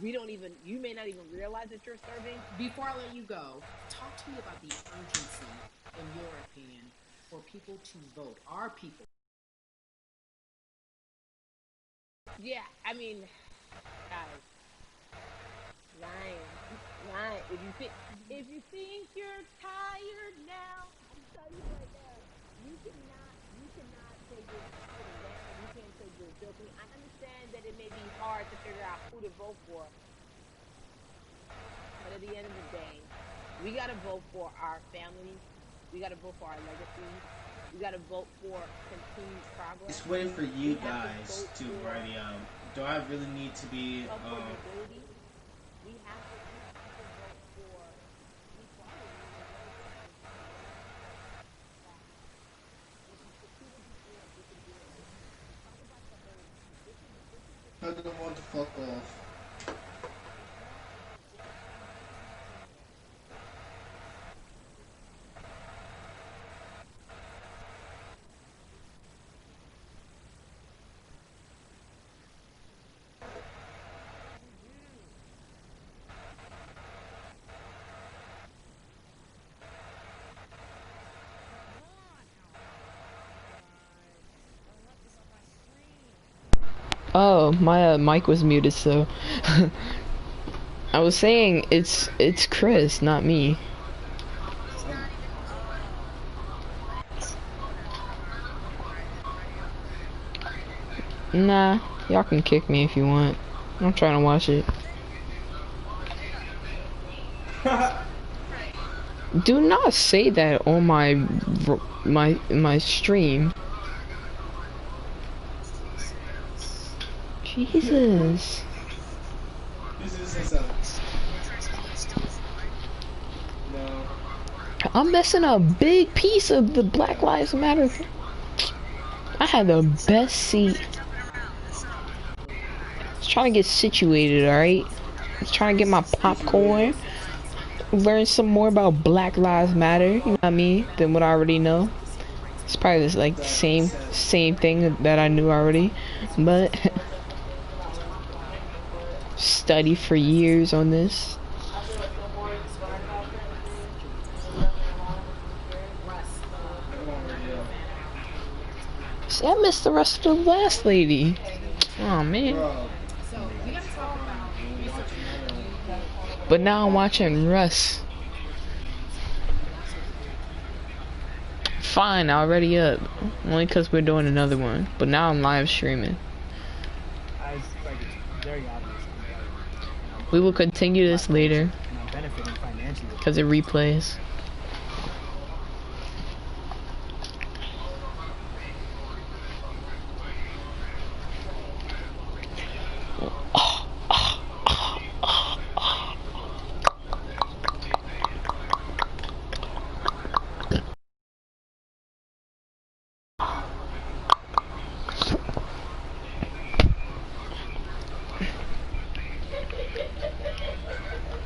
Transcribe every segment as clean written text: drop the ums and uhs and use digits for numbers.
we don't even, you may not even realize that you're serving. Before I let you go, talk to me about the urgency, in your opinion, for people to vote. Our people. Yeah, I mean, guys, lying, lying. If you think you're tired now, I'm telling you right now, you cannot say you're sitting down. You can't say you're joking. I understand that it may be hard to figure out who to vote for, but at the end of the day, we gotta vote for our families. We gotta vote for our legacies. We gotta vote for continued progress. Just waiting for you We have to guys vote to for already. Do I really need to be? upward mobility. We have to vote for equality in the workplace as well. That if you succeeded before, you can do it again. Talk about the whole. This is the I thing don't about want to fuck off. it's not about just being there. Oh, my mic was muted, so I was saying it's Chris, not me. Nah, y'all can kick me if you want. I'm trying to watch it. Do not say that on my stream. Jesus. This is no. I'm missing a big piece of the Black Lives Matter. I had the best seat. I was trying to get situated, alright? I was trying to get my popcorn. Learn some more about Black Lives Matter, you know what I mean, than what I already know. It's probably just like the same thing that I knew already. But study for years on this. See, I missed the rest of the last lady. Oh man. So we gotta talk about researching what you did. But now I'm watching Russ. Fine, already up. Only because we're doing another one. But now I'm live streaming. As like it's very obvious, We will continue this later. and I'm benefiting financially. Because it replays.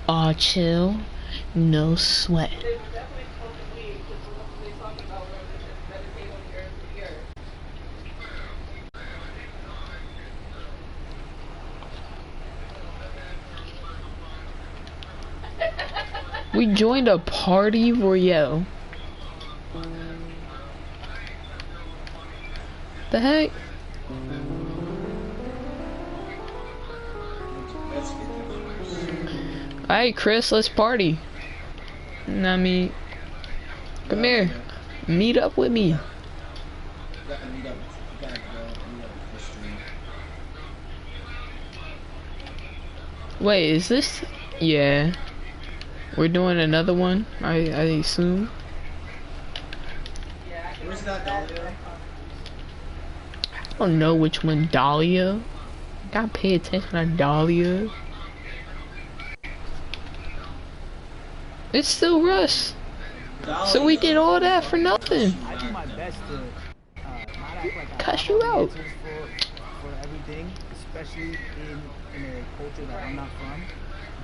Aw, chill. No sweat. We joined a party royale. The heck? Let's get the first. Alright, Chris, let's party. I mean, come here. Meet up with me. Gotta meet up. Gotta meet up with the stream. Wait, is this? Yeah. We're doing another one, I assume. Where's that Dahlia? I don't know which one. Dahlia? Gotta pay attention to Dahlia. It's still Russ. So we did all that for nothing. I do my best to not act like I Cuss have you all the out. answers for everything, especially in a culture that I'm not from.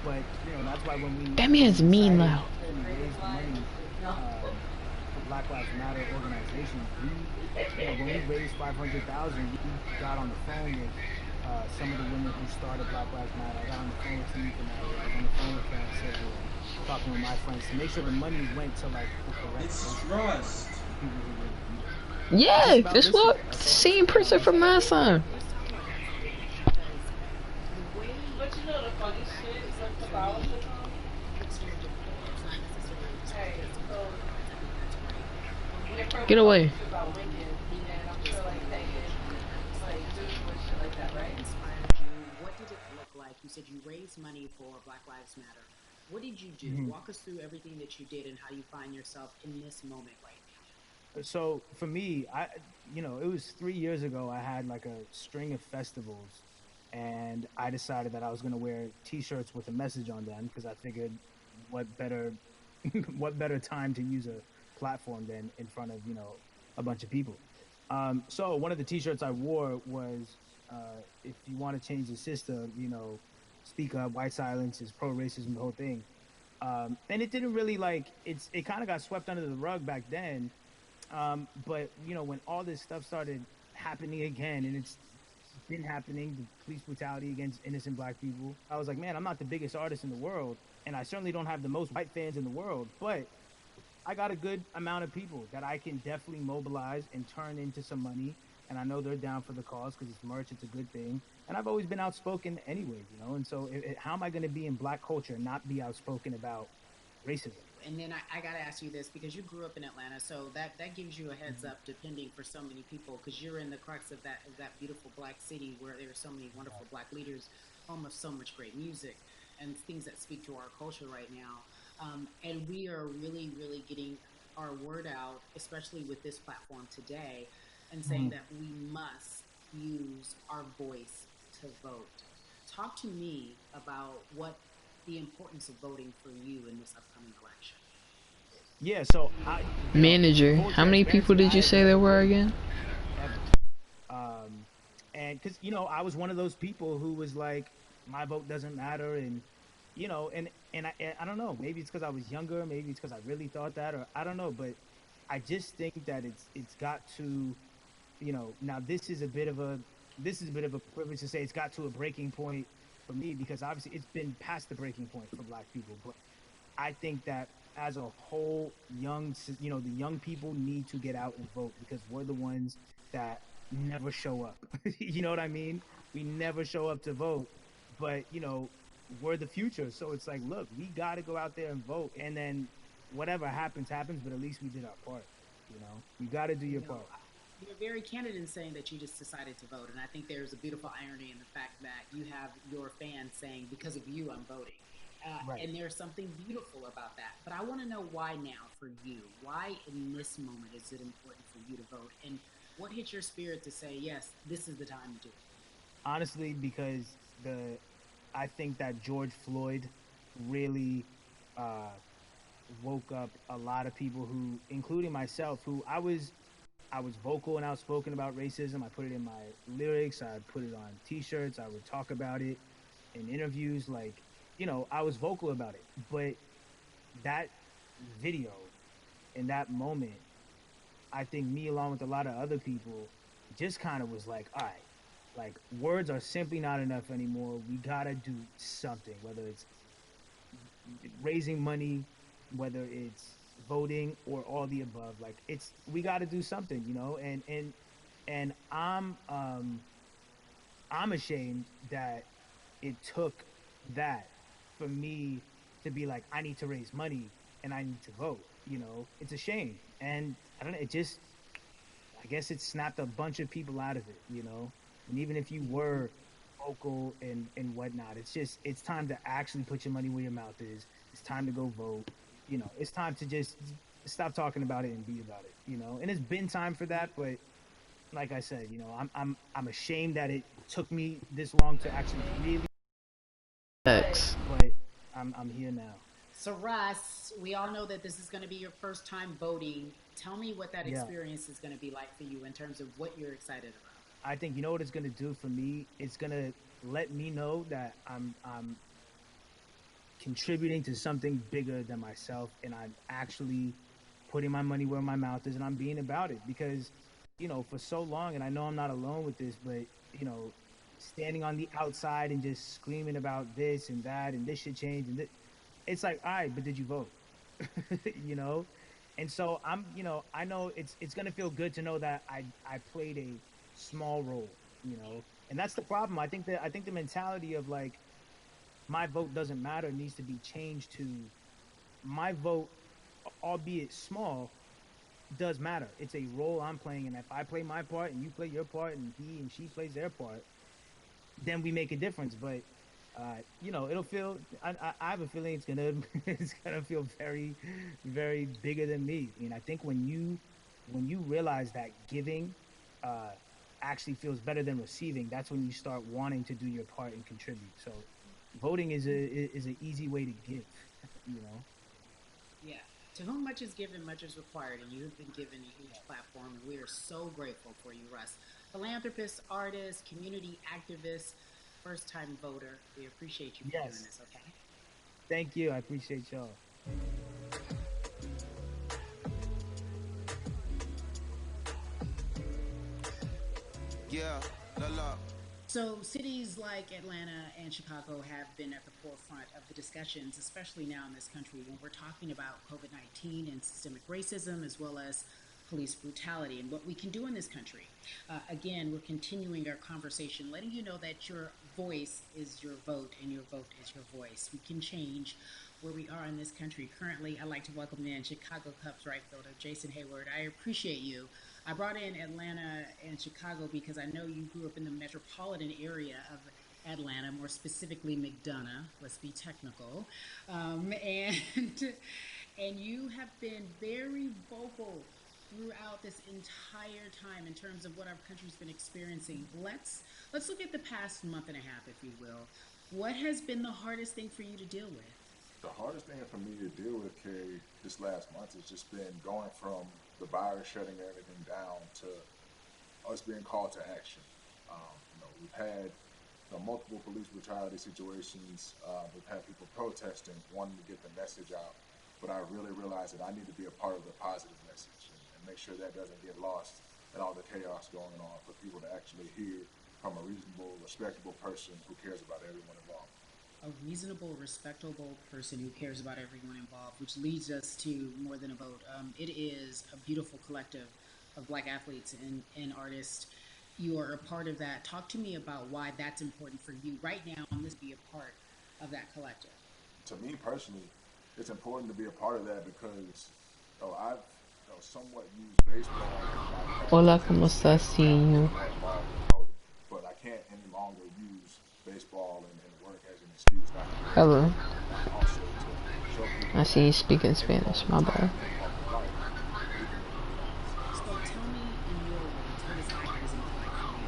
But you know that's why when we That man's mean loud. we raised money for Black Lives Matter organizations, when we raised 500,000, we got on the phone with some of the women who started Black Lives Matter. I got on the phone with Tamika Mallory. I was on the phone with Francesca, talking with my friends to make sure the money went to like the correct It's places, you know, trust. the people who really need it. It's just Yeah, about this listening. what That's all. same You know, person from last time. Let's talk about that for a minute because the way the fact is, for me, it puts you into vogue. It's not necessarily just because of your preference. I think that's great. But what do you Get away. think voting and being active is going to mean to you in this election? What inspired you? What did it look like? You said you raised money for Black Lives Matter. What did you do? Mhm. Walk us through everything that you did and how you find yourself in this moment right now. So for me, it was 3 years ago. I had like a string of festivals, and I decided that I was going to wear T-shirts with a message on them because I figured, what better, what better time to use a platform than in front of a bunch of people. So one of the T-shirts I wore was, "If you want to change the system, speak up. White silence is pro-racism. The whole thing." And it didn't really it kind of got swept under the rug back then, but when all this stuff started happening again, and it's been happening, the police brutality against innocent black people, I was like, man, I'm not the biggest artist in the world, and I certainly don't have the most white fans in the world, but I got a good amount of people that I can definitely mobilize and turn into some money. And I know they're down for the cause because it's merch, it's a good thing. And I've always been outspoken anyways, And so, how am I going to be in black culture and not be outspoken about racism? And then I got to ask you this because you grew up in Atlanta, so that gives you a heads Mhm. up, depending for so many people, because you're in the crux of that beautiful black city where there are so many wonderful black leaders, home of so much great music and things that speak to our culture right now. And we are really, really getting our word out, especially with this platform today, and saying Mhm. that we must use our voice to vote. Talk to me about what the importance of voting for you in this upcoming election. Yeah, so Manager, full how many people transparency, did I you have say there never were voted again? ever. Um, and because I was one of those people who was like, my vote doesn't matter, and and I don't know, maybe it's because I was younger, maybe it's because I really thought that, or I don't know, but I just think that it's got to, now this is a bit of a privilege to say it's got to a breaking point for me because obviously it's been past the breaking point for black people, but I think that as a whole, the young people need to get out and vote because we're the ones that never show up. You know what I mean? We never show up to vote, but we're the future. So it's like, look, we got to go out there and vote, and then whatever happens, happens. But at least we did our part. You got to do your You know, part. you're very candid in saying that you just decided to vote. And I think there's a beautiful irony in the fact that you have your fans saying, because of you, I'm voting. Right. And there's something beautiful about that. But I want to know why now for you? Why in this moment is it important for you to vote? And what hit your spirit to say, yes, this is the time to do it? Honestly, because I think that George Floyd really uh, woke up a lot of people who, including myself, who I was vocal and outspoken about racism. I put it in my lyrics. I put it on T-shirts. I would talk about it in interviews. Like, I was vocal about it. But that video in that moment, I think me along with a lot of other people just kind of was like, all right, like words are simply not enough anymore. We gotta do something, whether it's raising money, whether it's voting or all the above. Like we got to do something, and I'm ashamed that it took that for me to be like, I need to raise money and I need to vote. It's a shame, and I don't know. I guess it snapped a bunch of people out of it. And even if you were vocal and whatnot, it's time to actually put your money where your mouth is. It's time to go vote. It's time to just stop talking about it and be about it. And it's been time for that, but like I said, I'm ashamed that it took me this long to actually really, X. but I'm here now. So, Russ, we all know that this is going to be your first time voting. Tell me what that Yeah. experience is going to be like for you in terms of what you're excited about. I think you know what it's gonna do for me. It's gonna let me know that I'm contributing to something bigger than myself, and I'm actually putting my money where my mouth is, and I'm being about it because for so long, and I know I'm not alone with this, but you know standing on the outside and just screaming about this and that and this should change and it's like, all right, but did you vote? you know? And so I know it's gonna feel good to know that I played a small role, and that's the problem. I think the mentality of like my vote doesn't matter needs to be changed to my vote, albeit small, does matter. It's a role I'm playing, and if I play my part and you play your part and he and she plays their part, then we make a difference. But it'll feel. I have a feeling it's gonna it's gonna feel very, very bigger than me. And I think when you realize that giving uh, actually feels better than receiving, that's when you start wanting to do your part and contribute. So, voting is an easy way to give. You know. Yeah. To whom much is given, much is required, and you have been given a huge platform, and we are so grateful for you, Russ. Philanthropist, artist, community activist, first time voter. We appreciate you for doing Yes. this, okay? Thank you. I appreciate y'all. Yeah, la la. So, cities like Atlanta and Chicago have been at the forefront of the discussions, especially now in this country when we're talking about COVID 19 and systemic racism, as well as police brutality and what we can do in this country. Again, we're continuing our conversation, letting you know that your voice is your vote and your vote is your voice. We can change where we are in this country. Currently, I'd like to welcome in Chicago Cubs right fielder Jason Hayward. I appreciate you. I brought in Atlanta and Chicago because I know you grew up in the metropolitan area of Atlanta, more specifically McDonough. Let's be technical, and and you have been very vocal throughout this entire time in terms of what our country's been experiencing. Let's look at the past month and a half, if you will. What has been the hardest thing for you to deal with? The hardest thing for me to deal with, Kay, this last month has just been going from the virus shutting everything down to us being called to action. We've had multiple police brutality situations. We've had people protesting, wanting to get the message out. But I really realized that I need to be a part of the positive message and make sure that doesn't get lost in all the chaos going on for people to actually hear from a reasonable, respectable person who cares about everyone involved. A reasonable, respectable person who cares about everyone involved, which leads us to More Than a Vote. It is a beautiful collective of Black athletes and artists. You are a part of that. Talk to me about why that's important for you right now and this be a part of that collective. To me personally, it's important to be a part of that because I've somewhat used baseball in my past Hola, ¿cómo estás, to kind of get Tino? more involved in voting, but I can't any longer use baseball and work as an excuse not to get Hello. involved, and also to show people I that see you speaking any Spanish, moment my in time, bad. any moment in life, we can make a difference. So tell me in your words, what does activism look like for you?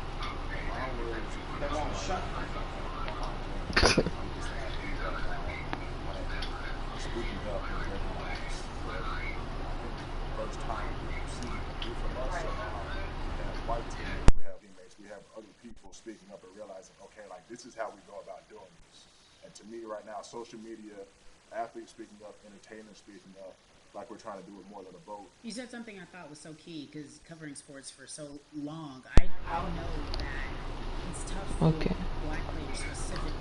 In my words, it looks like LeBron James, the biggest athlete right now on the planet, speaking up and breaking ranks that I think the first time people see and hear from us. So now we have white teammates, we have other people speaking up and realizing, okay, like this is how we go about doing this. And to me right now, social media, athletes speaking up, entertainers speaking up, like we're trying to do with More Than a Vote. You said something I thought was so key because covering sports for so long, I know that it's tough for Okay. Black players specifically.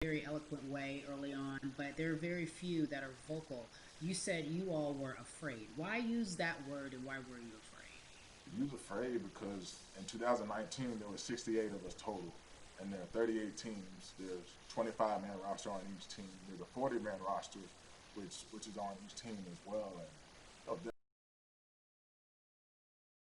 Very eloquent way early on, but there are very few that are vocal. You said you all were afraid. Why use that word and why were you afraid? You was afraid because in 2019 there were 68 of us total, and there are 38 teams. There's 25-man roster on each team. There's a 40-man roster, which is on each team as well. And they're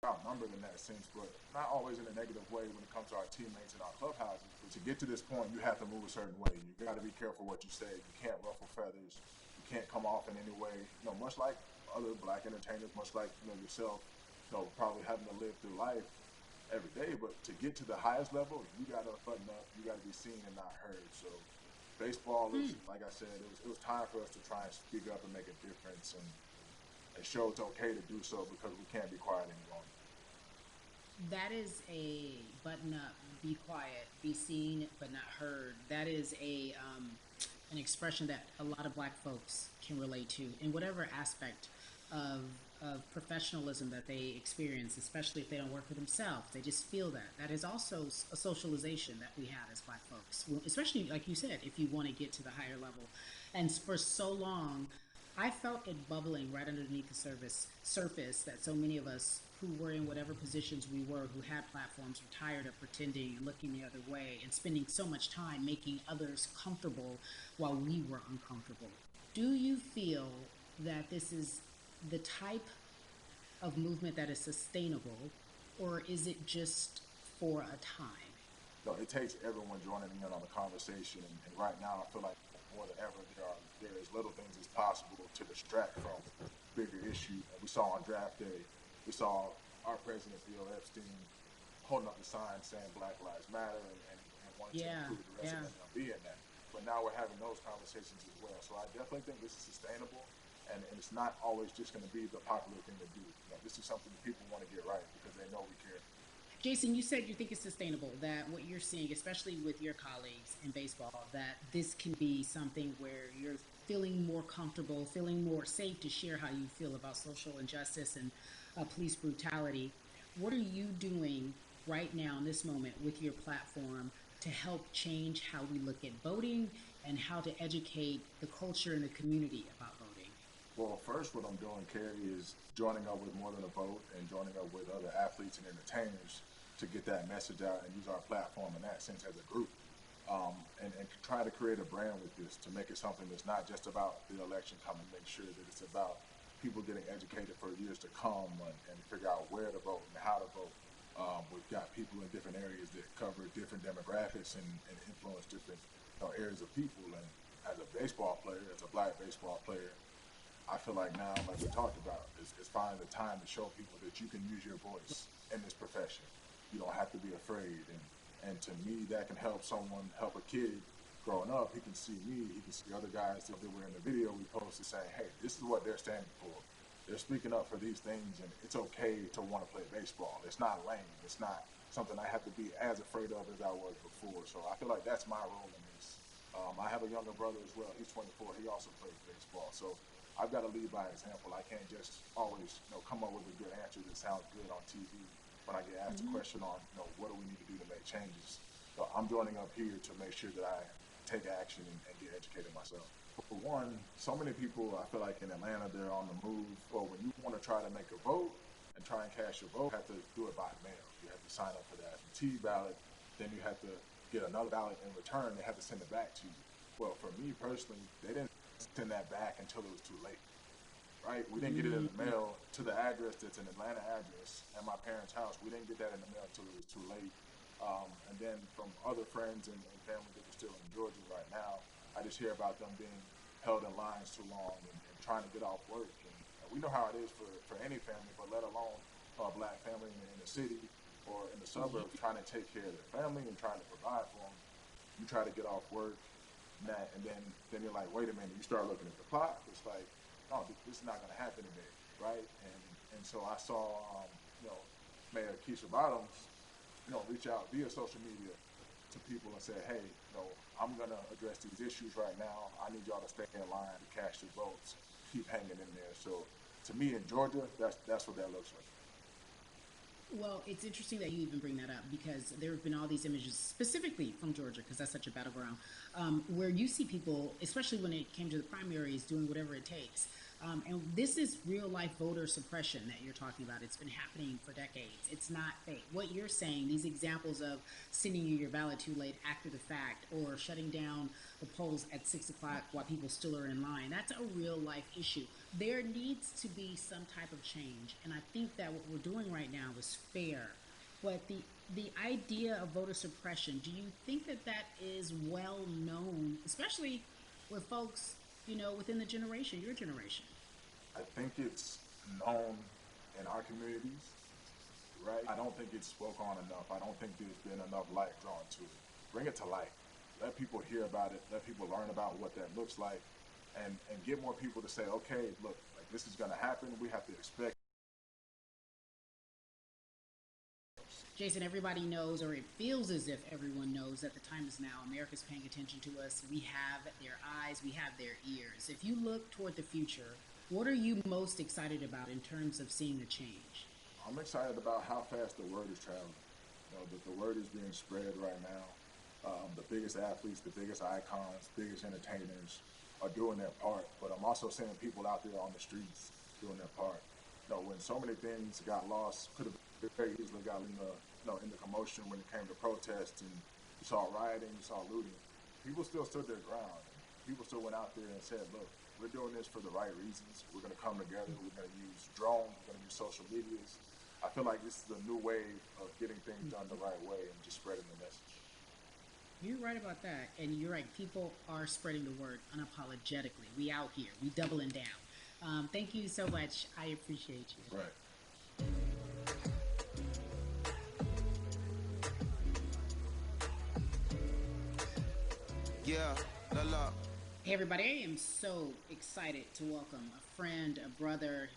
outnumbered in that sense, but not always in a negative way when it comes to our teammates and our clubhouses. But to get to this point, you have to move a certain way. You got to be careful what you say. You can't ruffle feathers. You can't come off in any way. Much like other Black entertainers, much like yourself, probably having to live through life every day. But to get to the highest level, you got to button up. You got to be seen and not heard. So baseball is, like I said, it was time for us to try and speak up and make a difference and show it's okay to do so because we can't be quiet any longer. That is a button up, be quiet, be seen but not heard. That is an expression that a lot of Black folks can relate to in whatever aspect of of professionalism that they experience, especially if they don't work for themselves. They just feel that. That is also a socialization that we have as Black folks, especially, like you said, if you want to get to the higher level. And for so long, I felt it bubbling right underneath the surface that so many of us who were in whatever positions we were, who had platforms, were tired of pretending and looking the other way and spending so much time making others comfortable while we were uncomfortable. Do you feel that this is the type of movement that is sustainable, or is it just for a time? No, it takes everyone joining in on the conversation. And right now, I feel like more than ever, there is little things as possible to distract from bigger issues. And we saw on draft day, we saw our president, Bill Epstein, holding up the sign saying Black Lives Matter and wanting to Yeah, include the rest yeah. of MLB in that. But now we're having those conversations as well. So I definitely think this is sustainable. And it's not always just going to be the popular thing to do. You know, this is something people want to get right because they know we care. Jason, you said you think it's sustainable, that what you're seeing, especially with your colleagues in baseball, that this can be something where you're feeling more comfortable, feeling more safe to share how you feel about social injustice and police brutality. What are you doing right now in this moment with your platform to help change how we look at voting and how to educate the culture and the community about voting? Well, first, what I'm doing, Carrie, is joining up with More Than a Vote and joining up with other athletes and entertainers to get that message out and use our platform in that sense as a group. And try to create a brand with this to make it something that's not just about the election coming, make sure that it's about people getting educated for years to come and figure out where to vote and how to vote. We've got people in different areas that cover different demographics and influence different areas of people. And as a baseball player, as a Black baseball player, I feel like now, like we talked about, is finding the time to show people that you can use your voice in this profession. You don't have to be afraid. And to me, that can help someone, help a kid growing up. He can see me, he can see other guys that were in the video we posted saying, hey, this is what they're standing for. They're speaking up for these things, and it's okay to want to play baseball. It's not lame. It's not something I have to be as afraid of as I was before. So I feel like that's my role in this. I have a younger brother as well. He's 24. He also plays baseball. So I've got to lead by example. I can't just always, come up with a good answer that sounds good on TV when I get asked a question on, what do we need to do to make changes. So I'm joining up here to make sure that I take action and get educated myself. For one, so many people, I feel like in Atlanta, they're on the move. Or when you want to try to make a vote and try and cast your vote, you have to do it by mail. You have to sign up for the absentee ballot. Then you have to get another ballot in return. They have to send it back to you. Well, for me personally, they didn't send that back until it was too late, right? We didn't get it in the mail to the address that's an Atlanta address at my parents' house. We didn't get that in the mail until it was too late. And then from other friends and family that are still in Georgia right now, I just hear about them being held in lines too long and trying to get off work. And we know how it is for any family, but let alone a Black family in the city or in the suburbs trying to take care of their family and trying to provide for them. You try to get off work, and then you're like, wait a minute. You start looking at the clock. It's like, oh, this is not going to happen today, right? And so I saw, Mayor Keisha Bottoms, reach out via social media to people and say, hey, I'm going to address these issues right now. I need y'all to stay in line to cast your votes. Keep hanging in there. So to me in Georgia, that's what that looks like. Well, it's interesting that you even bring that up because there have been all these images, specifically from Georgia, because that's such a battleground, where you see people, especially when it came to the primaries, doing whatever it takes. And this is real life voter suppression that you're talking about. It's been happening for decades. It's not fake. What you're saying, these examples of sending you your ballot too late after the fact or shutting down the polls at 6 o'clock while people still are in line, that's a real life issue. There needs to be some type of change. And I think that what we're doing right now is fair. But the idea of voter suppression, do you think that that is well known, especially with folks, within the generation, your generation? I think it's known in our communities, right? I don't think it's spoke on enough. I don't think there's been enough light drawn to it. Bring it to light. Let people hear about it. Let people learn about what that looks like, and get more people to say, okay, look, like this is going to happen. We have to expect. Jason, everybody knows, or it feels as if everyone knows that the time is now. America's paying attention to us. We have their eyes, we have their ears. If you look toward the future, What are you most excited about in terms of seeing a change? I'm excited about how fast the word is traveling. The word is being spread right now. The biggest athletes, the biggest icons, biggest entertainers are doing their part. But I'm also seeing people out there on the streets doing their part. When so many things got lost, could have very easily got in the commotion when it came to protests, and you saw rioting, you saw looting. People still stood their ground. People still went out there and said, "Look, we're doing this for the right reasons. We're going to come together. We're going to use drones. We're going to use social medias." I feel like this is a new wave of getting things done the right way and just spreading the message. You're right about that, and you're right. People are spreading the word unapologetically. We out here. We doubling down. Thank you so much. I appreciate you. Right. Yeah, la la. Hey, everybody. I am so excited to welcome a friend, a brother,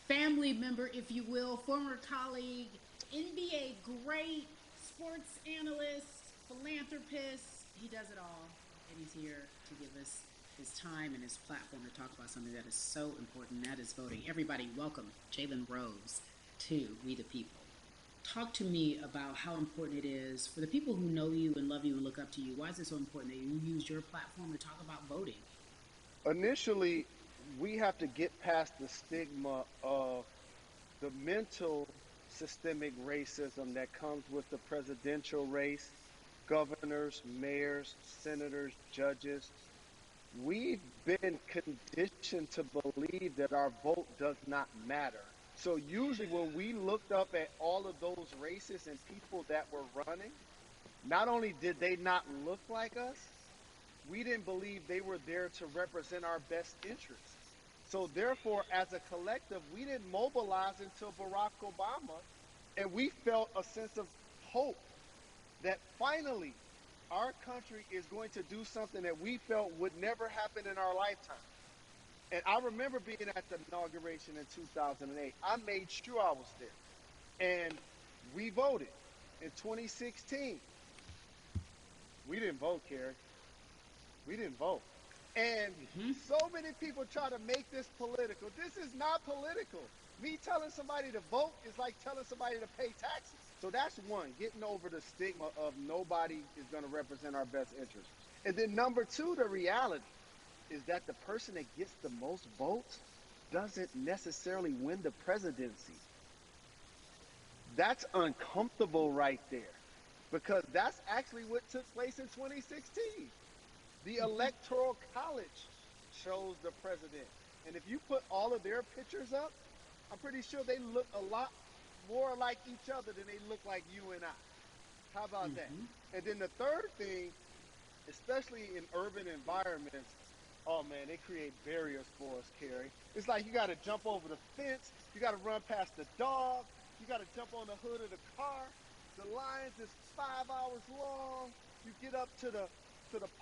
family member, if you will, former colleague, NBA great, sports analyst, philanthropist. He does it all. And he's here to give us his time and his platform to talk about something that is so important, and that is voting. Everybody, welcome Jalen Rose to We the People. Talk to me about how important it is for the people who know you and love you and look up to you. Why is it so important that you use your platform to talk about voting? Initially, we have to get past the stigma of the mental systemic racism that comes with the presidential race, governors, mayors, senators, judges. We've been conditioned to believe that our vote does not matter. So usually when we looked up at all of those races and people that were running, not only did they not look like us, we didn't believe they were there to represent our best interests. So therefore, as a collective, we didn't mobilize until Barack Obama, and we felt a sense of hope that finally our country is going to do something that we felt would never happen in our lifetime. And I remember being at the inauguration in 2008. I made sure I was there. And we voted. In 2016, we didn't vote, Kerry. We didn't vote. And Mm-hmm. so many people try to make this political. This is not political. Me telling somebody to vote is like telling somebody to pay taxes. So that's one, getting over the stigma of nobody is going to represent our best interest. And then number two, the reality is that the person that gets the most votes doesn't necessarily win the presidency. That's uncomfortable right there because that's actually what took place in 2016. The Electoral College chose the president. And if you put all of their pictures up, I'm pretty sure they look a lot more like each other than they look like you and I. How about that? Mm-hmm. And then the third thing, especially in urban environments, oh man, they create barriers for us, Carrie. It's like you got to jump over the fence, you got to run past the dog, you got to jump on the hood of the car. The lines is 5 hours long. You get up to the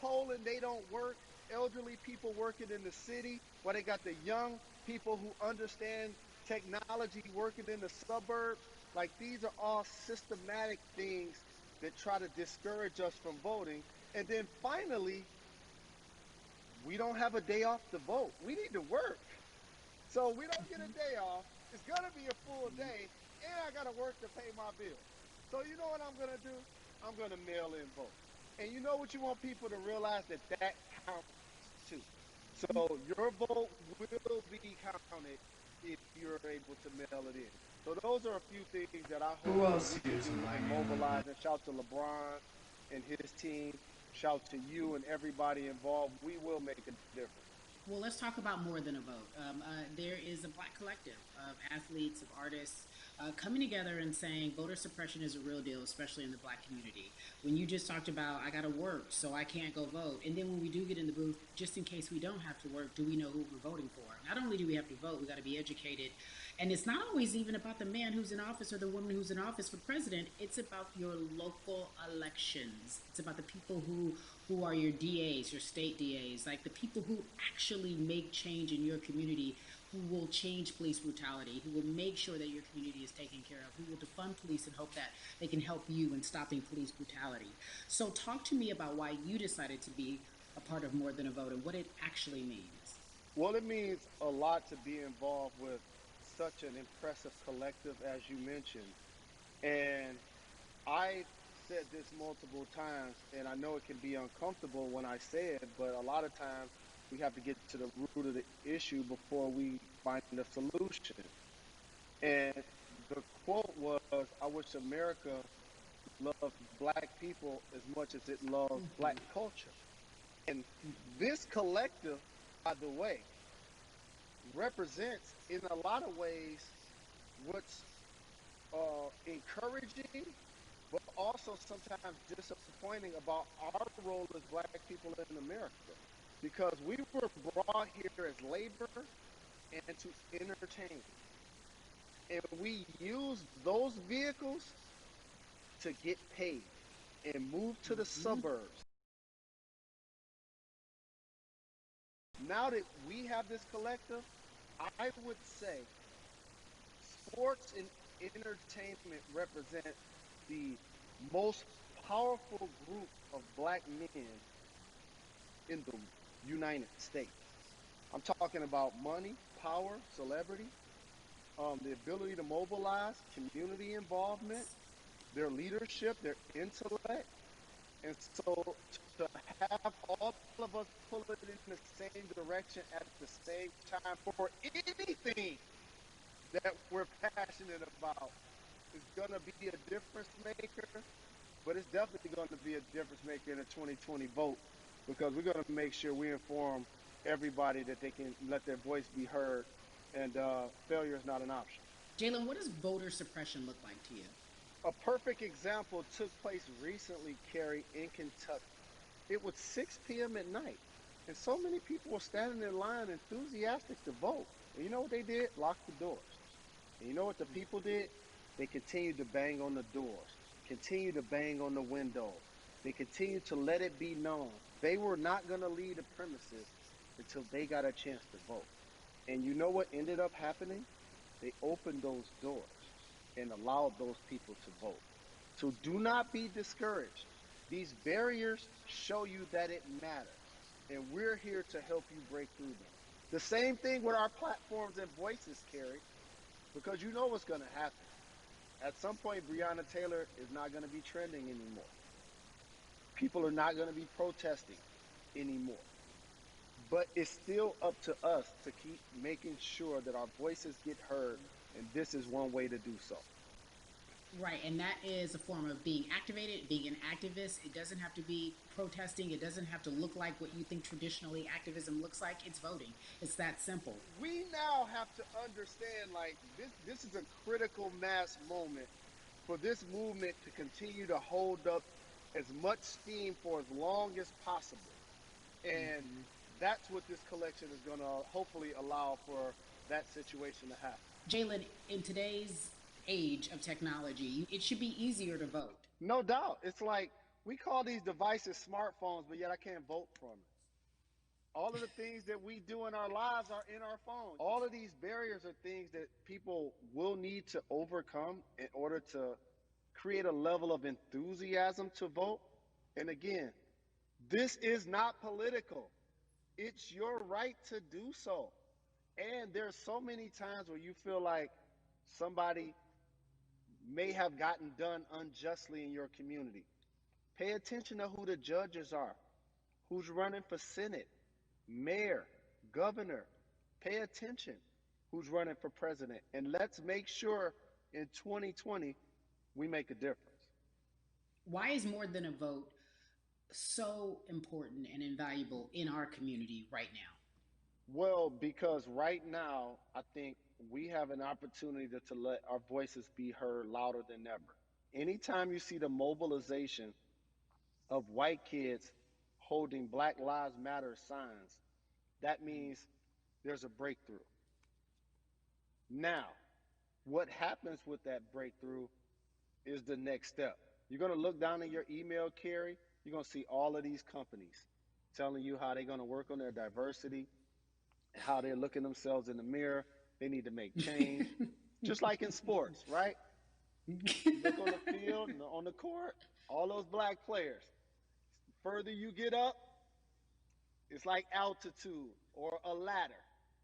pole and they don't work. Elderly people working in the city, while they got the young people who understand technology working in the suburbs. Like these are all systematic things that try to discourage us from voting. And then finally, we don't have a day off to vote. We need to work. So we don't get a day off. It's going to be a full day, and I got to work to pay my bills. So you know what I'm going to do? I'm going to mail in vote. And you know what you want people to realize that that counts too. So your vote will be counted if you're able to mail it in. So those are a few things that I Who hope that else we here can is do and mobilize. And shout to LeBron and his team. Shout to you and everybody involved. We will make a difference. Well, let's talk about more than a vote. There is a black collective of athletes, of artists coming together and saying voter suppression is a real deal, especially in the black community. When you just talked about, I got to work, so I can't go vote. And then when we do get in the booth, just in case we don't have to work, do we know who we're voting for? Not only do we have to vote, we got to be educated. And it's not always even about the man who's in office or the woman who's in office for president. It's about your local elections. It's about the people who are your DAs, your state DAs, like the people who actually make change in your community, who will change police brutality, who will make sure that your community is taken care of, who will defund police and hope that they can help you in stopping police brutality. So talk to me about why you decided to be a part of More Than a Vote and what it actually means. Well, it means a lot to be involved with such an impressive collective as you mentioned. And I've said this multiple times, and I know it can be uncomfortable when I say it, but a lot of times we have to get to the root of the issue before we find a solution. And the quote was, I wish America loved black people as much as it loves black culture. And this collective, by the way, represents in a lot of ways what's encouraging, but also sometimes disappointing about our role as black people in America. Because we were brought here as labor and to entertain. And we use those vehicles to get paid and move to the Mm-hmm. suburbs. Now that we have this collective, I would say sports and entertainment represent the most powerful group of black men in the United States. I'm talking about money, power, celebrity, the ability to mobilize, community involvement, their leadership, their intellect. And so to have all of us pull it in the same direction at the same time for anything that we're passionate about is going to be a difference maker, but it's definitely going to be a difference maker in the 2020 vote because we're going to make sure we inform everybody that they can let their voice be heard and failure is not an option. Jalen, what does voter suppression look like to you? A perfect example took place recently, Carrie, in Kentucky. It was 6 p.m. at night, and so many people were standing in line enthusiastic to vote. And you know what they did? Locked the doors. And you know what the people did? They continued to bang on the doors, continued to bang on the windows. They continued to let it be known they were not going to leave the premises until they got a chance to vote. And you know what ended up happening? They opened those doors and allowed those people to vote. So do not be discouraged. These barriers show you that it matters, and we're here to help you break through them. The same thing with our platforms and voices, Carrie, because you know what's going to happen. At some point, Breonna Taylor is not going to be trending anymore. People are not going to be protesting anymore. But it's still up to us to keep making sure that our voices get heard, and this is one way to do so. Right, and that is a form of being activated, being an activist. It doesn't have to be protesting. It doesn't have to look like what you think traditionally activism looks like. It's voting. It's that simple. We now have to understand like this is a critical mass moment for this movement to continue to hold up as much steam for as long as possible. And Mm-hmm. that's what this collection is going to hopefully allow for that situation to happen. Jalen, in today's age of technology, it should be easier to vote. No doubt. It's like we call these devices smartphones, but yet I can't vote from it. All of the things that we do in our lives are in our phone. All of these barriers are things that people will need to overcome in order to create a level of enthusiasm to vote. And again, this is not political. It's your right to do so. And there's so many times where you feel like somebody may have gotten done unjustly in your community. Pay attention to who the judges are, who's running for Senate, mayor, governor. Pay attention who's running for president. And let's make sure in 2020 we make a difference. Why is more than a vote so important and invaluable in our community right now? Well, because right now, I think we have an opportunity to let our voices be heard louder than ever. Anytime you see the mobilization of white kids holding Black Lives Matter signs, that means there's a breakthrough. Now, what happens with that breakthrough is the next step. You're going to look down in your email, Carrie. You're going to see all of these companies telling you how they're going to work on their diversity, how they're looking themselves in the mirror. They need to make change. Just like in sports, right? You look on the field and on the court, all those black players. Further you get up, It's like altitude or a ladder.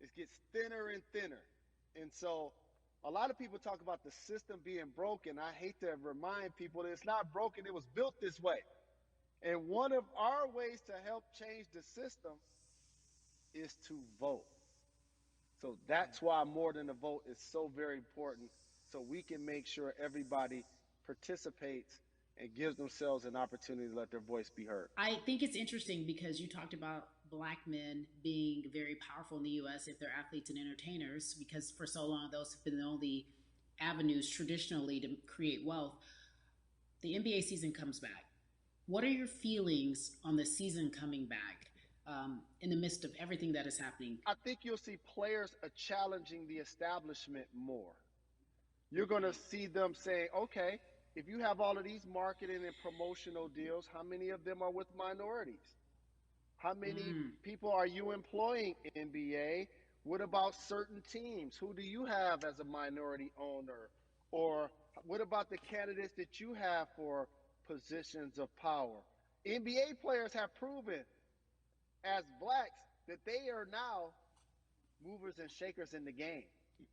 It gets thinner and thinner. And so a lot of people talk about the system being broken. I hate to remind people that it's not broken, it was built this way. And one of our ways to help change the system is to vote. So that's why more than a vote is so very important. So we can make sure everybody participates and gives themselves an opportunity to let their voice be heard. I think it's interesting because you talked about black men being very powerful in the U.S. if they're athletes and entertainers, because for so long those have been the only avenues traditionally to create wealth. The NBA season comes back. What are your feelings on the season coming back in the midst of everything that is happening? I think you'll see players challenging the establishment more. You're going to see them saying, okay, if you have all of these marketing and promotional deals, how many of them are with minorities? How many people are you employing, NBA? What about certain teams? Who do you have as a minority owner? Or what about the candidates that you have for positions of power? NBA players have proven as blacks that they are now movers and shakers in the game.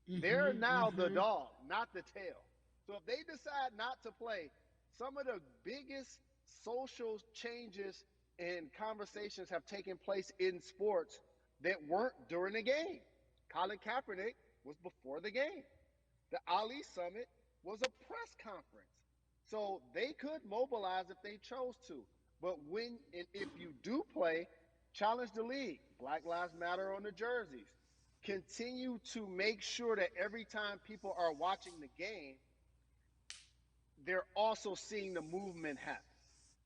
They're now the dog, not the tail. So if they decide not to play, some of the biggest social changes and conversations have taken place in sports that weren't during the game. Colin Kaepernick was before the game. The Ali Summit was a press conference. So they could mobilize if they chose to. But when and if you do play, challenge the league. Black Lives Matter on the jerseys. Continue to make sure that every time people are watching the game, they're also seeing the movement happen.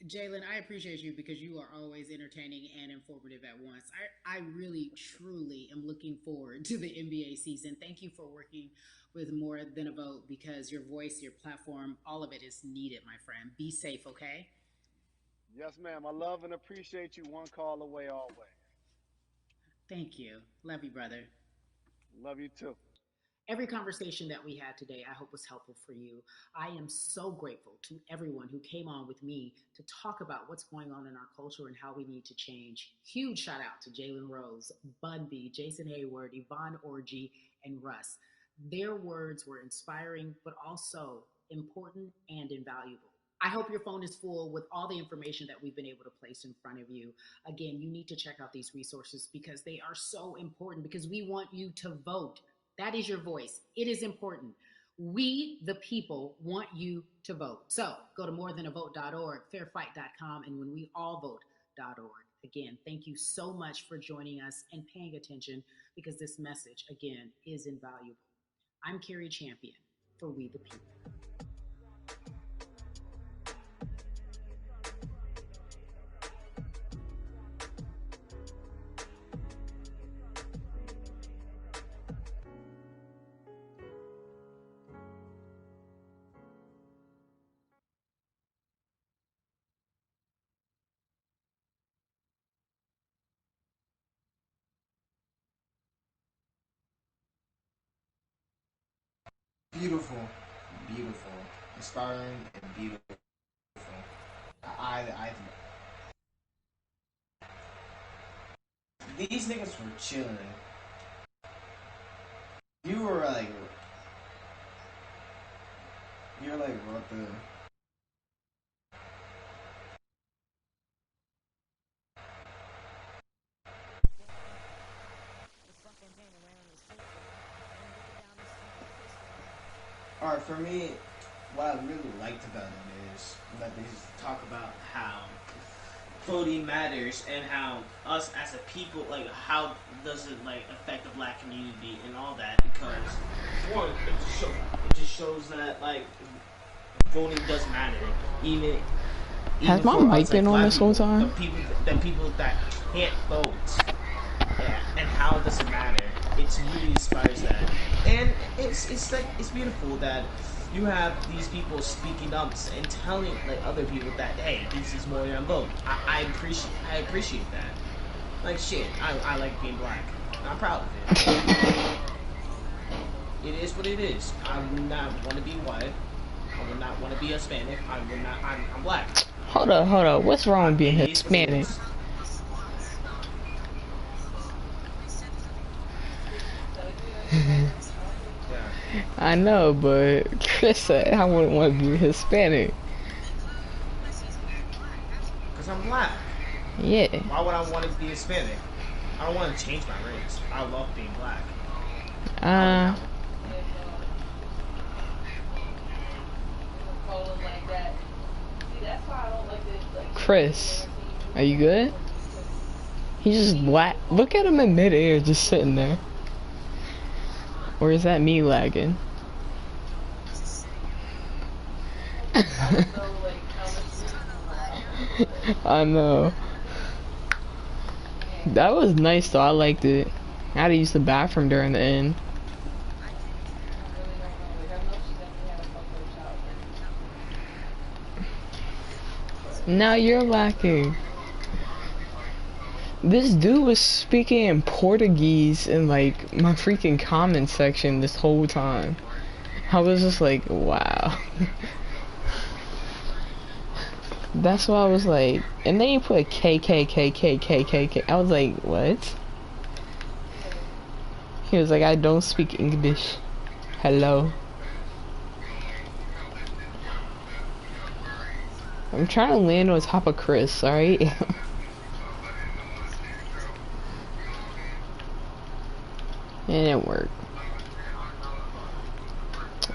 Jalen, I appreciate you because you are always entertaining and informative at once. I really, truly am looking forward to the NBA season. Thank you for working with More Than a Vote because your voice, your platform, all of it is needed, my friend. Be safe, okay? Yes, ma'am. I love and appreciate you. One call away always. Thank you. Love you, brother. Love you too. Every conversation that we had today, I hope was helpful for you. I am so grateful to everyone who came on with me to talk about what's going on in our culture and how we need to change. Huge shout out to Jalen Rose, Bun B, Jason Hayward, Yvonne Orgy, and Russ. Their words were inspiring, but also important and invaluable. I hope your phone is full with all the information that we've been able to place in front of you. Again, you need to check out these resources because they are so important because we want you to vote. That is your voice. It is important. We, the people, want you to vote. So go to morethanavote.org, fairfight.com, and whenweallvote.org. Again, thank you so much for joining us and paying attention because this message, again, is invaluable. I'm Carrie Champion for We the People. Beautiful, beautiful, inspiring, and beautiful. I these niggas were chilling. You were like, what the? Alright, for me, what I really liked about it is that they talk about how voting matters and how us as a people, like, how does it, like, affect the black community and all that, because, one, it just shows that, like, voting does matter, even Has my for mic us, been like, on black this whole people, time? the people that can't vote, and how does it matter? It really inspires that, and it's like it's beautiful that you have these people speaking up and telling like other people that hey, this is more than a vote. I appreciate that. Like shit, I like being black. I'm proud of it. It is what it is. I would not want to be white. I would not want to be Hispanic. I would not. I'm black. Hold up. What's wrong with being Hispanic? I know, but Chris said I wouldn't want to be Hispanic. Because I'm black. Yeah. Why would I want to be Hispanic? I don't want to change my race. I love being black. Uh, Chris, are you good? He's just black. Look at him in midair, just sitting there. Or is that me lagging? I know. That was nice though. I liked it. I had to use the bathroom during the end. Now you're lacking. This dude was speaking in Portuguese in like my freaking comment section this whole time. I was just like, wow. That's why I was like, and then you put K K K K K K K. I was like, what? He was like, I don't speak English. Hello. I'm trying to land on top of Chris, alright? It didn't work.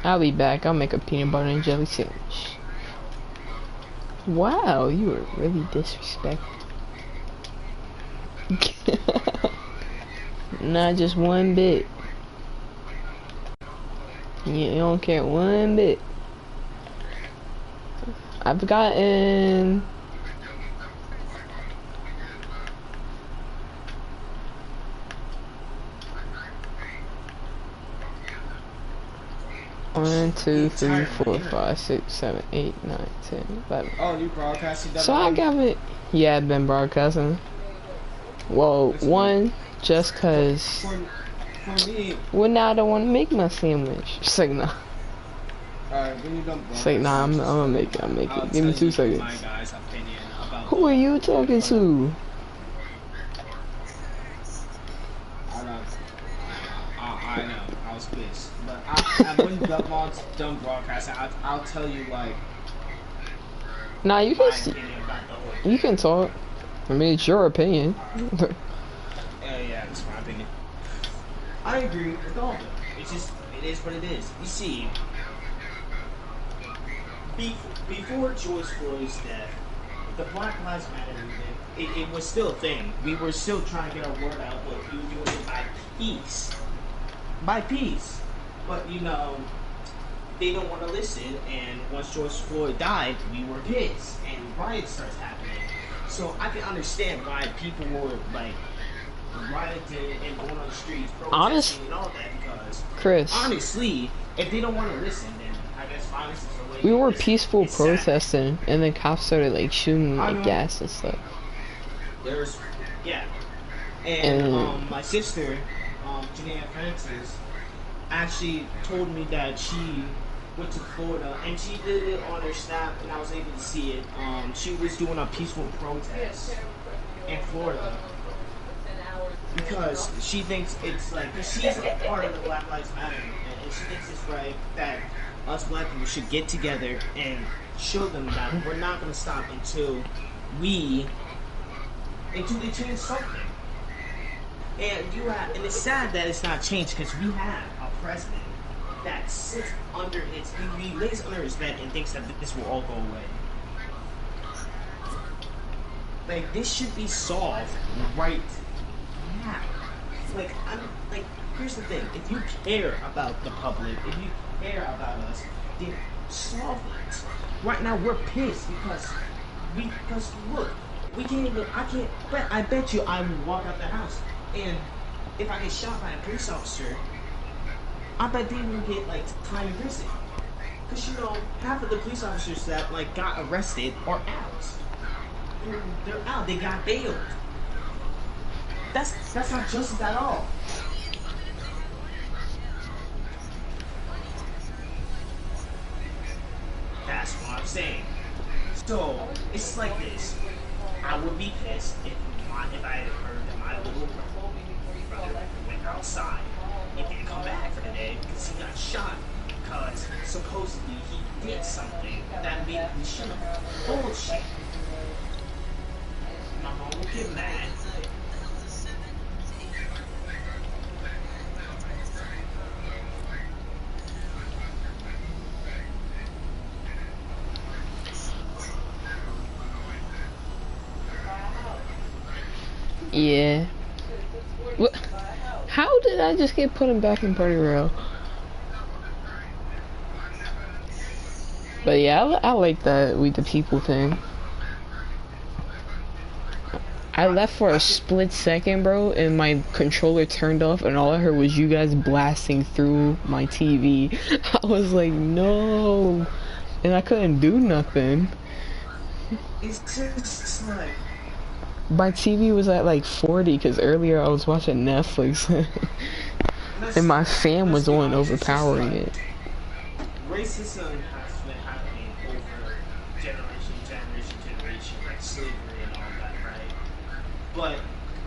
I'll be back. I'll make a peanut butter and jelly sandwich. Wow, you were really disrespectful. Not just one bit. You don't care one bit. I've gotten... One, two, three, four, 5, 6, 7, 8, 9, 10, 11. Oh, you broadcasting that? So I got it. Yeah, I've been broadcasting. Well, one, just cause. For me. Well, now I don't want to make my sandwich. It's like, nah. Alright, when you done It's like, nah, I'm gonna make it. I'm making it. Give me 2 seconds. My guy's opinion about Who are you talking to? I know. I was pissed. But when you're done broadcasting, I'll tell you, like, Nah, you my can opinion about the whole thing. you can talk. I mean, it's your opinion. Yeah, that's my opinion. I agree with all of it. It's just, it is what it is. You see, before George Floyd's death, the Black Lives Matter movement, it was still a thing. We were still trying to get our word out, but we were doing it by piece. By piece. But, you know, they don't want to listen, and once George Floyd died, we were pissed, and riots started happening. So I can understand why people were, like, rioting and going on the streets, protesting and all that, because Chris, honestly, if they don't want to listen, then I guess violence is the way. we were it is. peaceful It's sad. protesting, and then cops started like shooting I like know. gas and stuff. There's, yeah. And my sister, Janaea Francis, actually told me that she went to Florida, and she did it on her snap, and I was able to see it. She was doing a peaceful protest in Florida because she thinks it's like, because she's a part of the Black Lives Matter movement, and she thinks it's right that us black people should get together and show them that we're not going to stop until they change something. And and it's sad that it's not changed, because we have a president that sits under he lays under his bed and thinks that this will all go away. Like, this should be solved right now. Like, here's the thing: if you care about the public, if you care about us, then solve it. Right now, we're pissed because look, we can't even. I bet you I would walk out the house, and if I get shot by a police officer, I bet they will get like time in prison. Cause you know, half of the police officers that like got arrested are out. They're out. They got bailed. That's not justice at all. That's what I'm saying. So it's like this. I would be pissed if I had heard that my little brother went outside and didn't come back for the day because he got shot because supposedly he did something that made me shut up. Bullshit. My mom will get mad. Yeah. What? How did I just get put back in Party Royale? But yeah, I like that We the People thing. I left for a split second, bro, and my controller turned off, and all I heard was you guys blasting through my TV. I was like, no, and I couldn't do nothing. It's just like... My TV was at like 40, because earlier I was watching Netflix, and my fan was on overpowering it. Racism has been happening over generation, like slavery and all that, right? But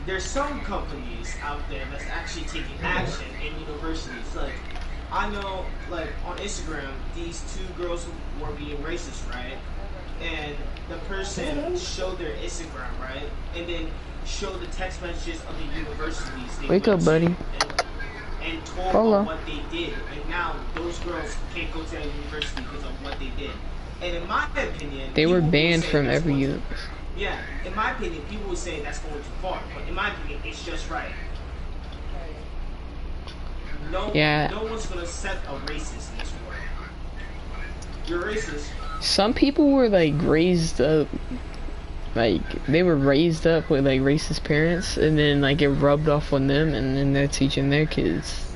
there's some companies out there that's actually taking action in universities. Like, I know, like, on Instagram, these two girls were being racist, right? And the person showed their Instagram, right? And then showed the text messages of the universities they Wake up, buddy. and told them what they did. And now those girls can't go to that university because of what they did. And in my opinion, they were banned from every university. Yeah, in my opinion, people would say that's going too far. But in my opinion, it's just right. No one's gonna set a racist in this world. You're racist. Some people were like raised up, like they were raised up with like racist parents, and then like it rubbed off on them, and then they're teaching their kids.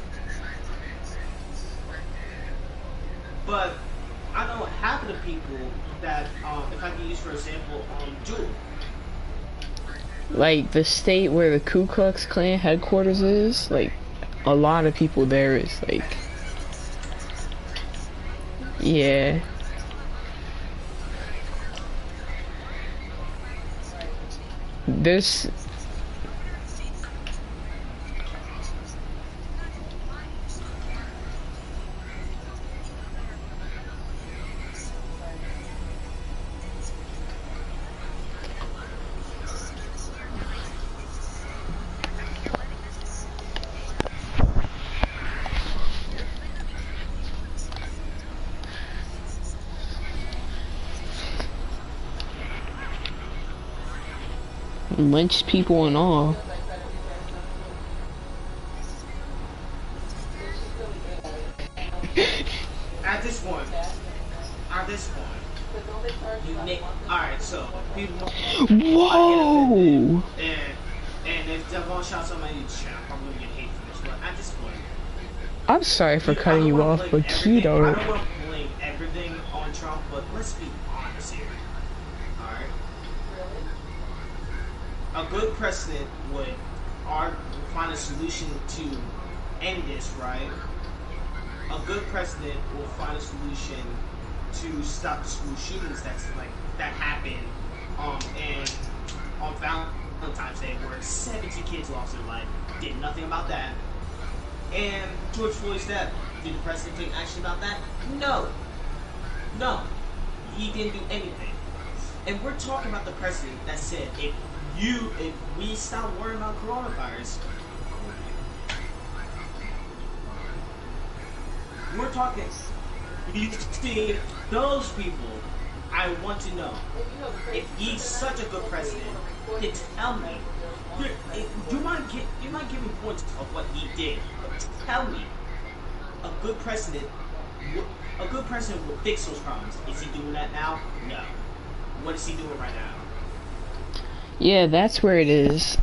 But I know half of the people that, if I can use for example, Jewel. Like the state where the Ku Klux Klan headquarters is, like a lot of people there is like, yeah. This lynch people and all. At this point, you make, alright, so people. Whoa! And if Devon shot somebody in the chat, I'm gonna get hate for this. But at this point, I'm sorry for cutting you off, but Keto. I don't want to blame everything on Trump, but let's be honest here. Alright? A good president would find a solution to end this, right? A good president will find a solution to stop the school shootings that happened and on Valentine's Day, where 70 kids lost their life. Did nothing about that. And George Floyd's death. Did the president take action about that? No, he didn't do anything. And we're talking about the president that said, if we stop worrying about coronavirus, we're talking. You see, those people, I want to know, if he's such a good president, then tell me. You might give me points of what he did, but tell me, a good president would fix those problems. Is he doing that now? No. What is he doing right now? Yeah, that's where it is.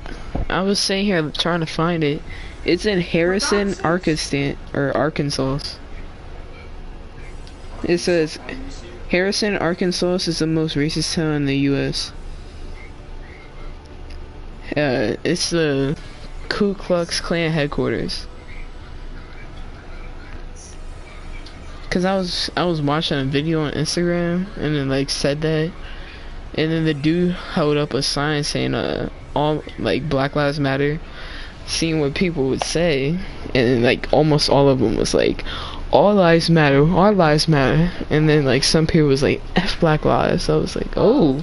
I was sitting here trying to find it. It's in Harrison, Arkansas. It says Harrison, Arkansas is the most racist town in the U.S. It's the Ku Klux Klan headquarters. Cause I was watching a video on Instagram and it like said that, and then the dude held up a sign saying all like Black Lives Matter, seeing what people would say, and like almost all of them was like, all lives matter, our lives matter. And then like some people was like, F Black Lives. So I was like, oh.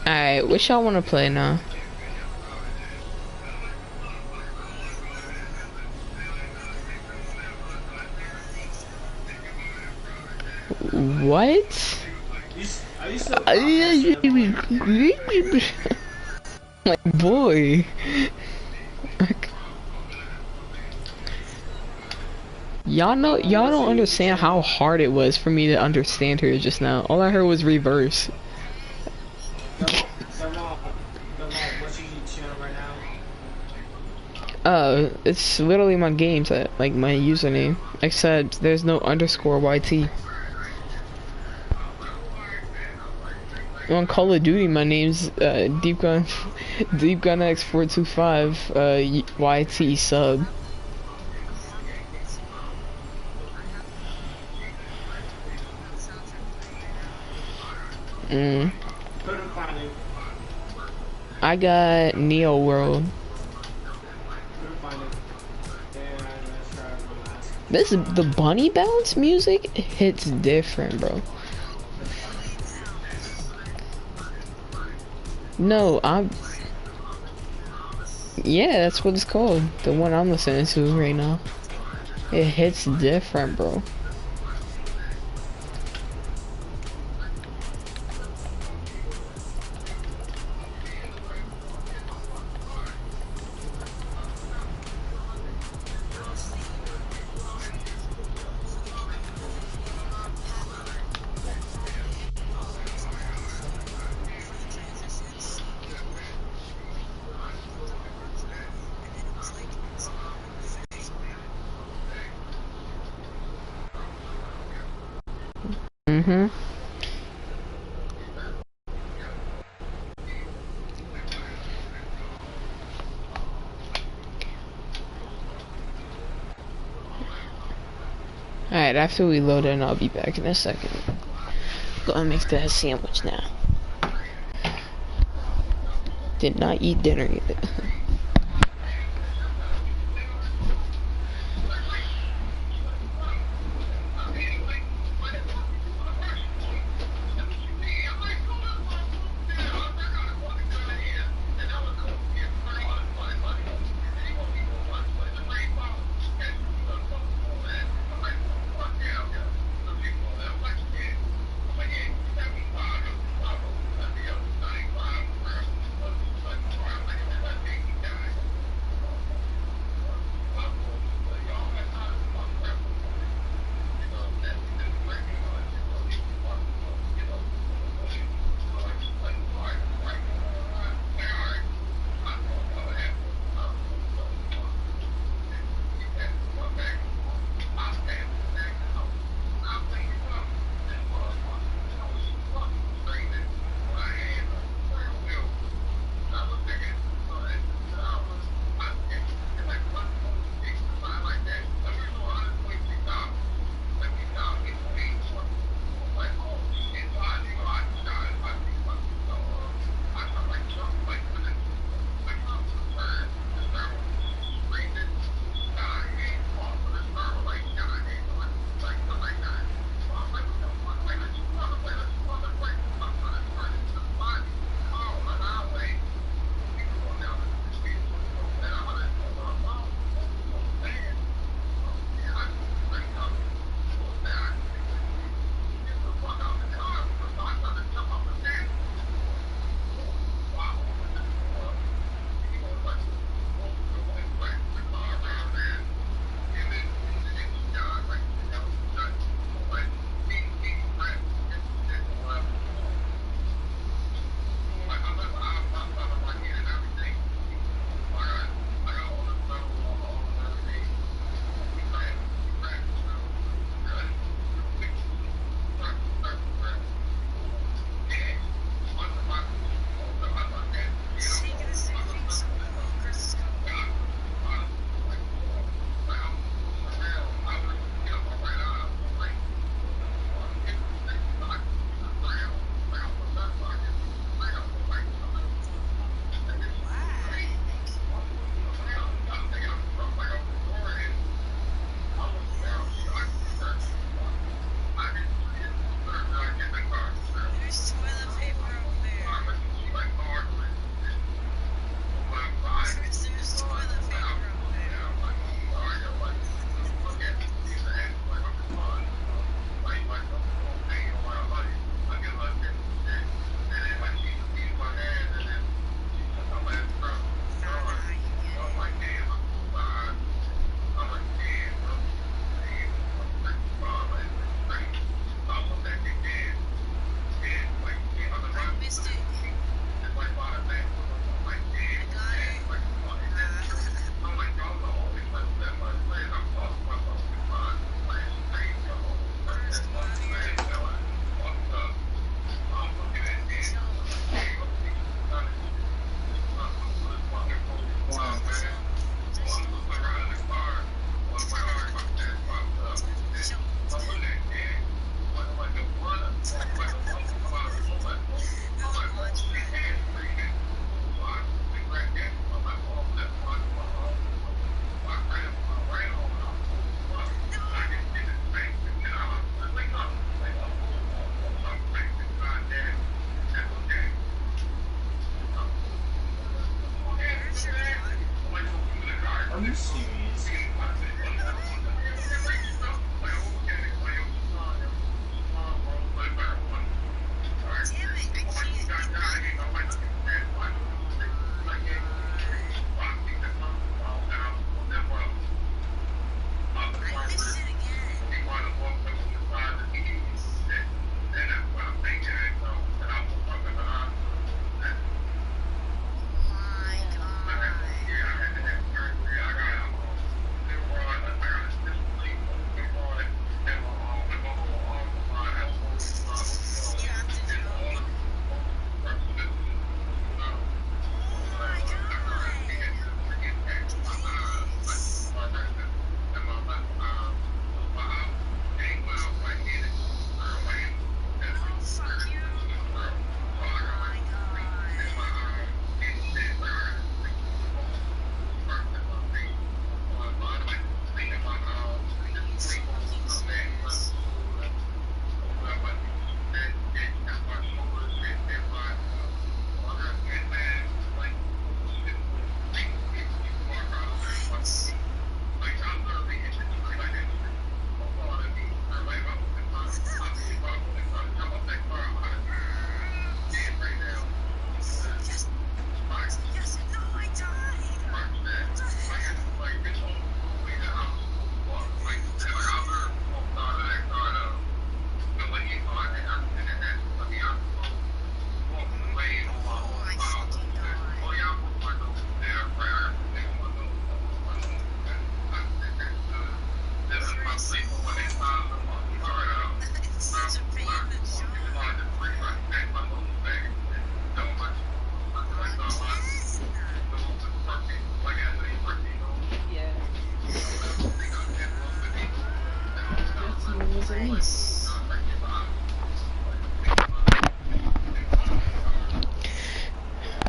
Alright, what y'all wanna play now? What? Are you still broadcasting? Like, boy. Y'all don't understand how hard it was for me to understand her just now. All I heard was reverse. What's your channel right now? It's literally my games that, like, my username. Except there's no underscore YT. On Call of Duty, my name's Deep Gun X425 YT sub. I got Neo World. The bunny bounce music hits different, bro. No, yeah, that's what it's called. The one I'm listening to right now. It hits different, bro. Alright, after we load in, I'll be back in a second. Gonna make that sandwich now. Did not eat dinner yet.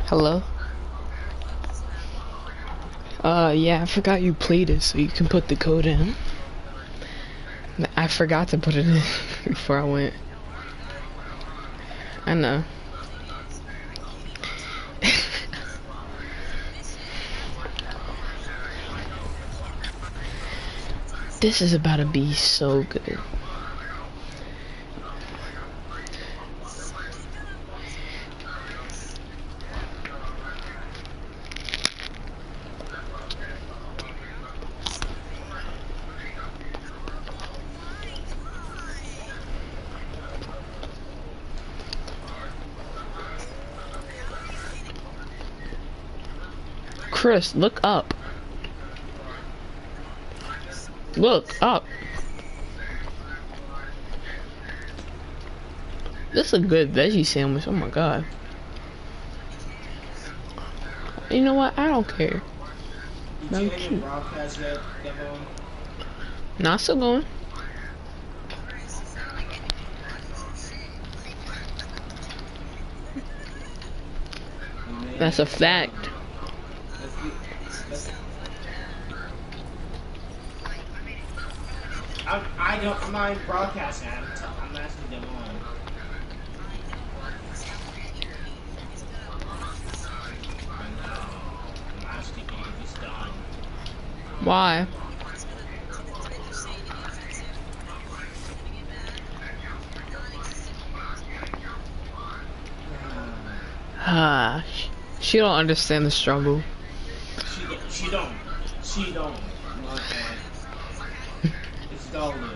Hello? Yeah, I forgot you played it, so you can put the code in. I forgot to put it in before I went. I know. This is about to be so good. Chris, look up. Look up. This is a good veggie sandwich. Oh my god. You know what? I don't care. Did you end your broadcast yet, Demo? Not still going. That's a fact. I'm not broadcasting. I'm asking them on. I'm asking you if it's done. Why? Ah, she don't understand the struggle. She don't. Okay. It's dull now.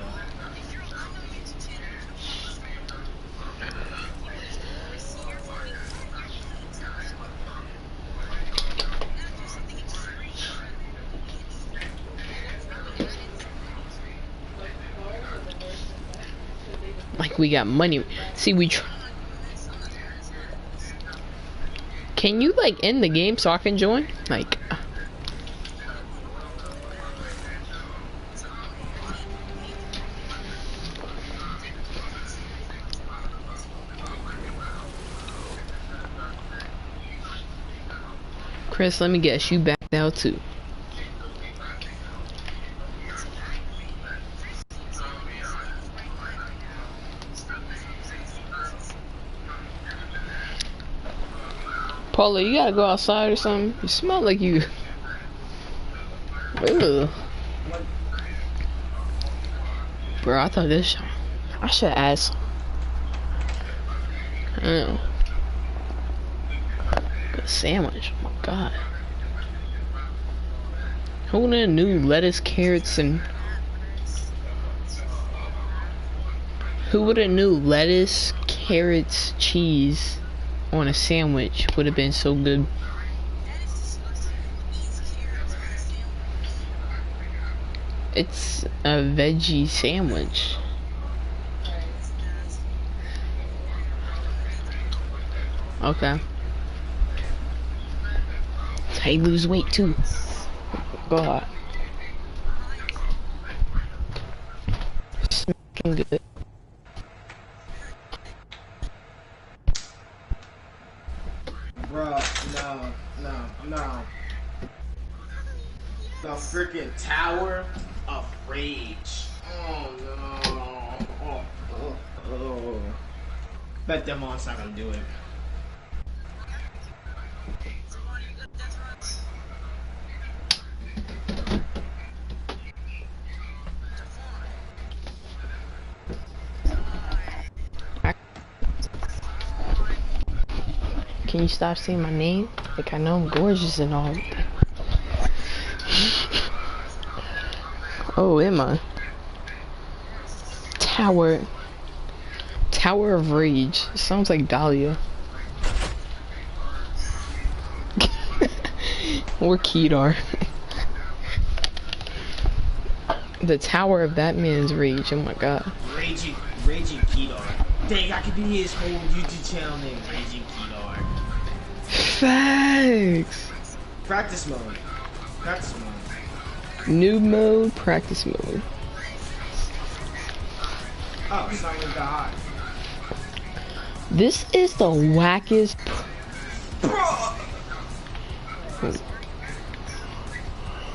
Like we got money. See, Can you like end the game so I can join? Like. Chris, let me guess, you backed out too. Paula, you gotta go outside or something. You smell like you. Ugh. Bro, I thought this. I should ask. I don't know. Good sandwich. Oh my god. Who would have knew lettuce, carrots, and. Who would have knew lettuce, carrots, cheese on a sandwich would have been so good? It's a veggie sandwich. Okay. Hey, lose weight too. God. Smelling good. Bro, no. The freaking Tower of Rage. Oh no. Oh. Bet them on's not gonna do it. Can you stop saying my name? Like, I know I'm gorgeous and all. Oh, am I? Tower of Rage. It sounds like Dahlia. Or Kedar. The Tower of that man's Rage. Oh my god. Raging Kedar. Dang, I could be his whole YouTube channel named Raging Kedar. Facts. Practice mode. Noob mode, practice mode. Oh, it's not even that high. This is the wackest. Bro!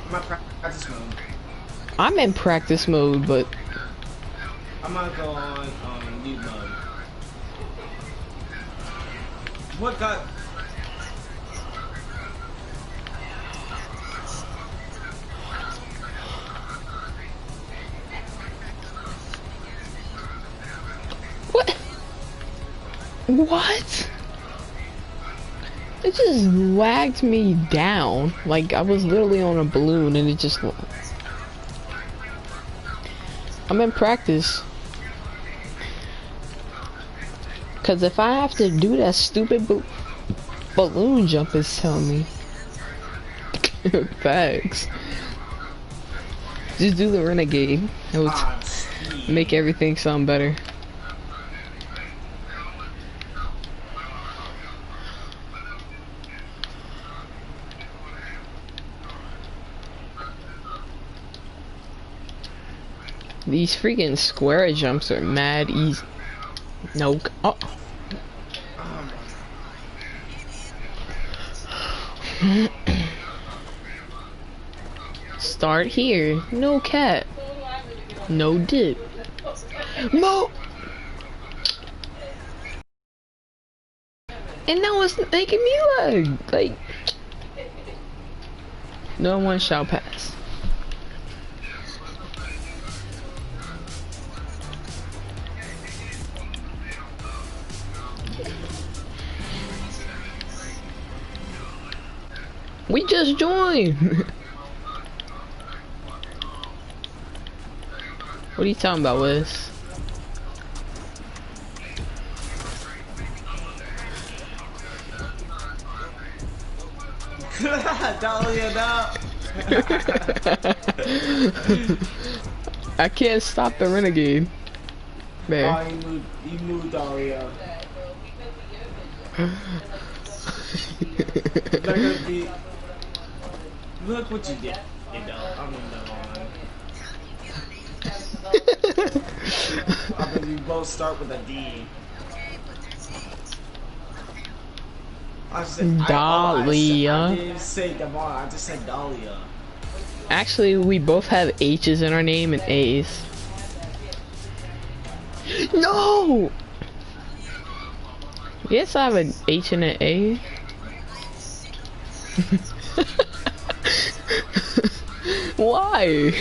I'm at practice mode. I'm in practice mode, but I'm gonna go on mute mode. What got? what? What? It just wagged me down. Like I was literally on a balloon and it just... I'm in practice. Cause if I have to do that stupid balloon jump, it's telling me. Thanks. Just do the renegade. It will make everything sound better. These freaking square jumps are mad easy. No. Oh. Start here. No cat. No dip. Mo. And now it's making me lag. Like. No one shall pass. We just joined. What are you talking about, Wiz? Dahlia, no. I can't stop the renegade. There. Oh, you moved Dahlia. They're gonna be. Look what you did. You know, I'm in the line. I mean, we both start with a D. I said Dahlia. I didn't say Damar, I just said Dahlia. Actually, we both have H's in our name and A's. No! Yes, I have an H and an A. Why?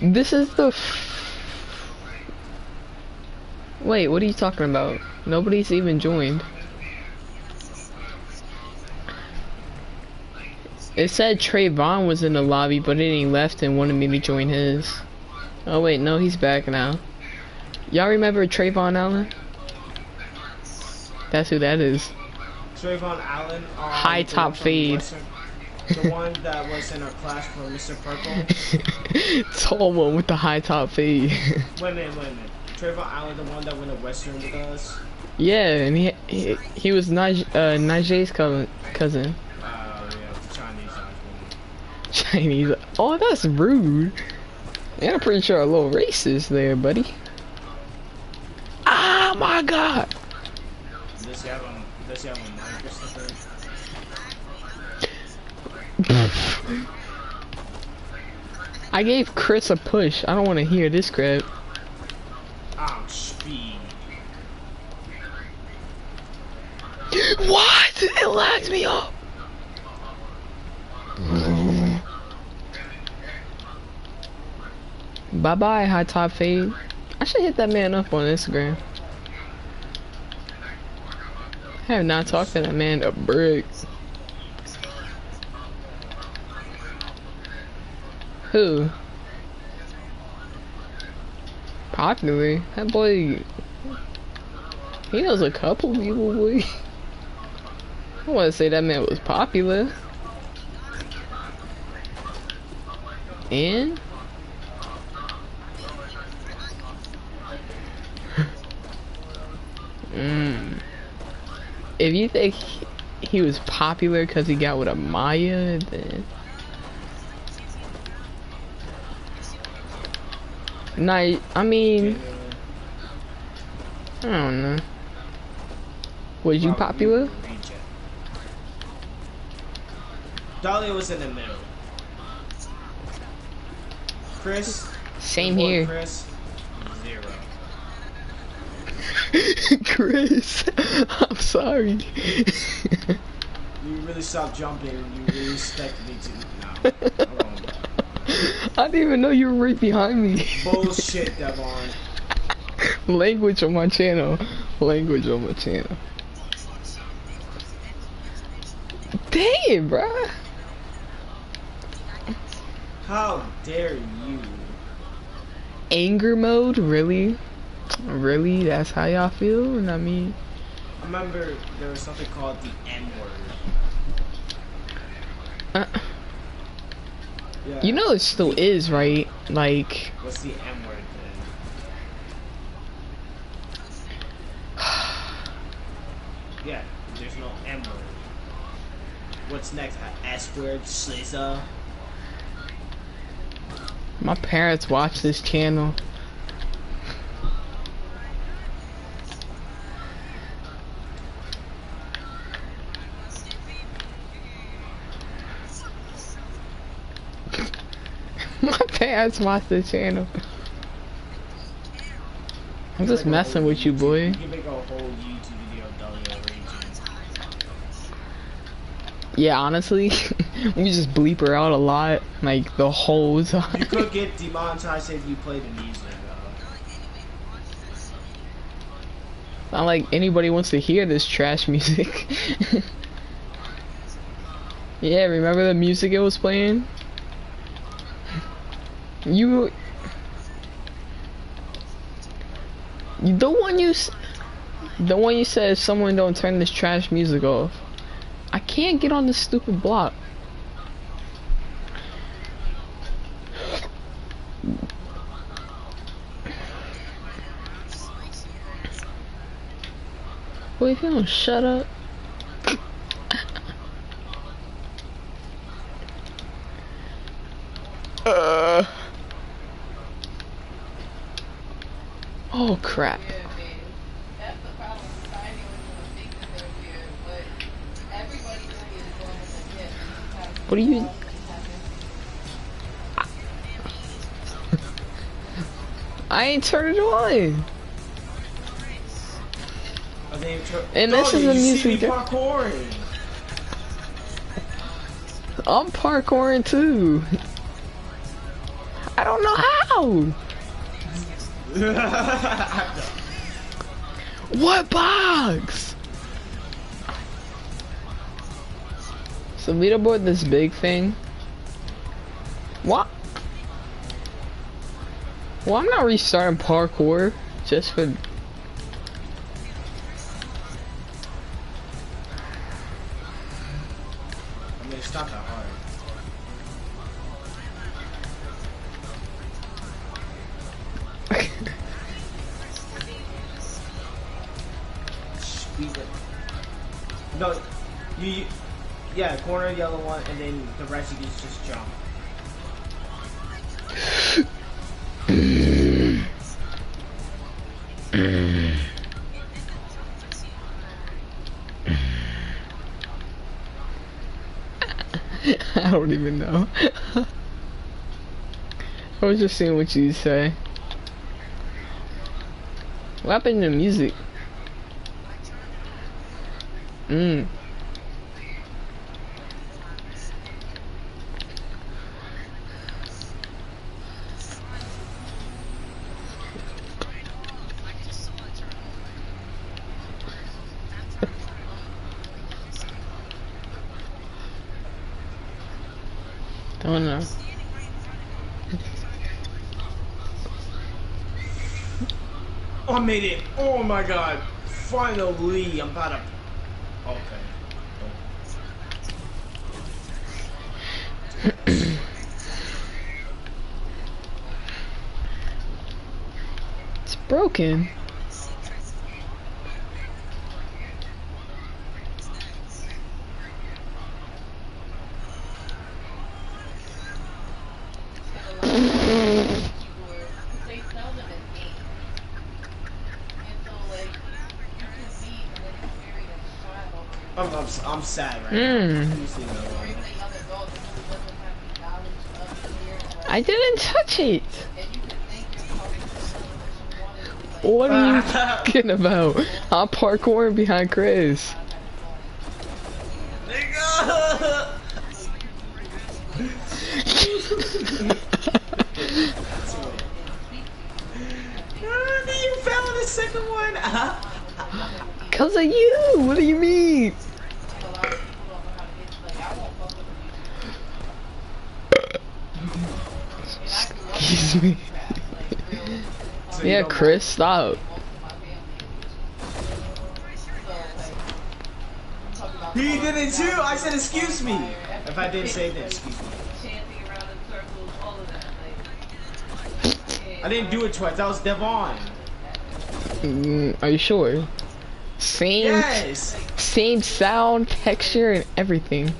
This is the... Wait, what are you talking about? Nobody's even joined. It said Trayvon was in the lobby, but then he left and wanted me to join his. Oh wait, no, he's back now. Y'all remember Trayvon Allen? That's who that is. Trayvon Allen. High top fade. The one that was in our class for Mr. Purple. Tall one with the high top fade. Wait a minute. Trayvon Allen, the one that went to Western with us. Yeah, and he was Najee's cousin. Yeah, the Chinese one. Chinese. Oh, that's rude. And I'm pretty sure a little racist there, buddy. Ah, my God. Does he have a mic or something? I gave Chris a push. I don't want to hear this crap. I'm speed. What? It lagged me up. Bye bye, high top fade. I should hit that man up on Instagram. I have not talked to that man a brick. Who? Popular? That boy, he knows a couple people, boy. I want to say that man was popular. And? If you think he was popular because he got with a Maya, then... Nah, I mean, Genuinely. I don't know. Was you Well, you popular? reject. Dahlia was in the middle. Chris, your Same boy here. Chris, 0. Chris, I'm sorry. You really stopped jumping. You really expected me to. No, I won't. I didn't even know you were right behind me. Bullshit, Devon. Language on my channel. Language on my channel. Dang it, bruh. How dare you? Anger mode? Really? Really? That's how y'all feel? And I mean, I remember there was something called the N word. Yeah. you know it still is, right? Like, What's the M word then? Yeah, there's no M word. What's next? S word, Slizza. my parents watch this channel. My parents watch this channel. I'm just messing with you, boy. You can make a whole YouTube video of Dahlia raging. Yeah, honestly, we just bleep her out a lot, like the whole time. You could get demonetized if you play the music, Not like anybody wants to hear this trash music. Yeah, remember the music it was playing? The one you said if someone don't turn this trash music off. I can't get on this stupid block. Boy, if you don't shut up. Oh crap. What are you? I ain't turned it on. And this is a music. Parkouring. I'm parkouring too. I don't know how. What box? So leaderboard this big thing. What? Well, I'm not restarting parkour just for. I mean, it's not that hard. No, yeah, corner yellow one, and then the rest you just jump. I don't even know. I was just seeing what you say. What happened to music? Don't know. I made it! Oh my god! Finally! I'm about to. Okay. It's broken. I'm sad right Hmm. now. Please leave me alone. I didn't touch it. What are you talking about? I'm parkouring behind Chris. Nigga! You fell on the second one. Cause of you. What do you mean? Excuse me. So Yeah, Chris, stop. He did it too. I said, excuse me. If I didn't say that, excuse me. I didn't do it twice. That was Devon. Are you sure? Same, Yes. same sound, texture, and everything.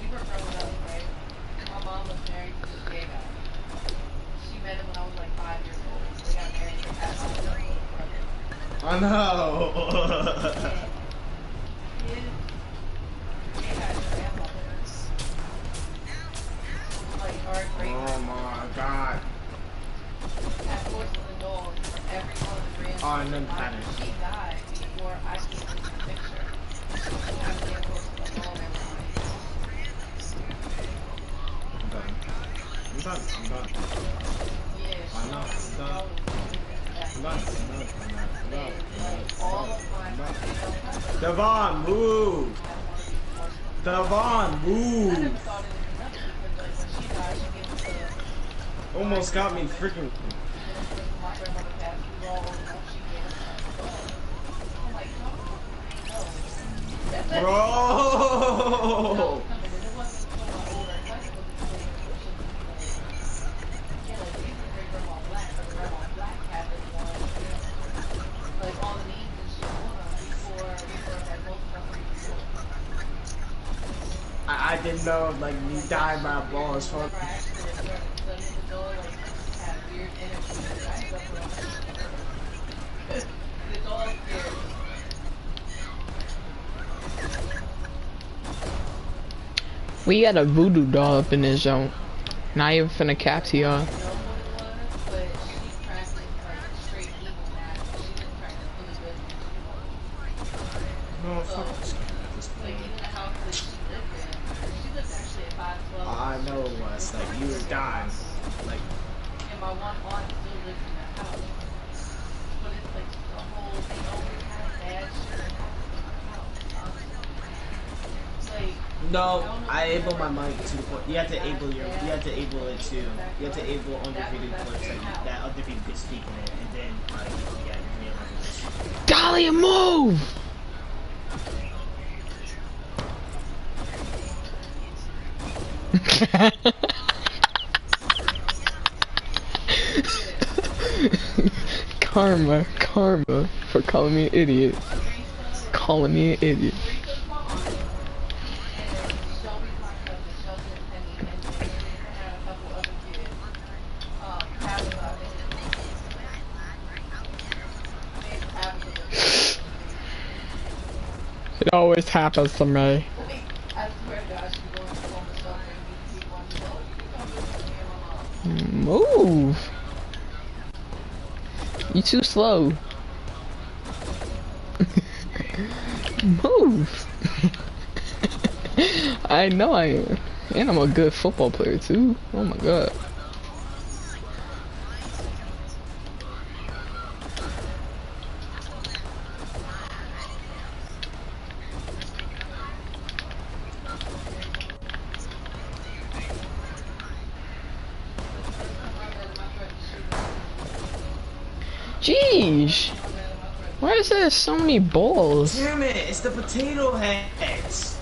I know. Oh my god. Oh, and then pattern. I'm done. I'm done. I'm done. I'm not. I'm done. I'm done. I'm done. I'm done. Devon, move. Devon, move. Almost got me freaking. Bro. I didn't know like me dying by balls for. We got a voodoo doll up in this zone. Not even finna cap to y'all. No, fuck this game at this point. I know it was like you were dying. Like no, I able my mic to the point. You have to able your. You have to able it too. You have to able undefeated clips that undefeated could speak in it, and then like yeah, you can Dahlia, move! Karma for calling me an idiot. Calling me an idiot. It always happens to me. Move! You too slow. Move! I know I am. And I'm a good football player too. Oh my god. Jeez! Why is there so many balls? Damn it! It's the potato heads.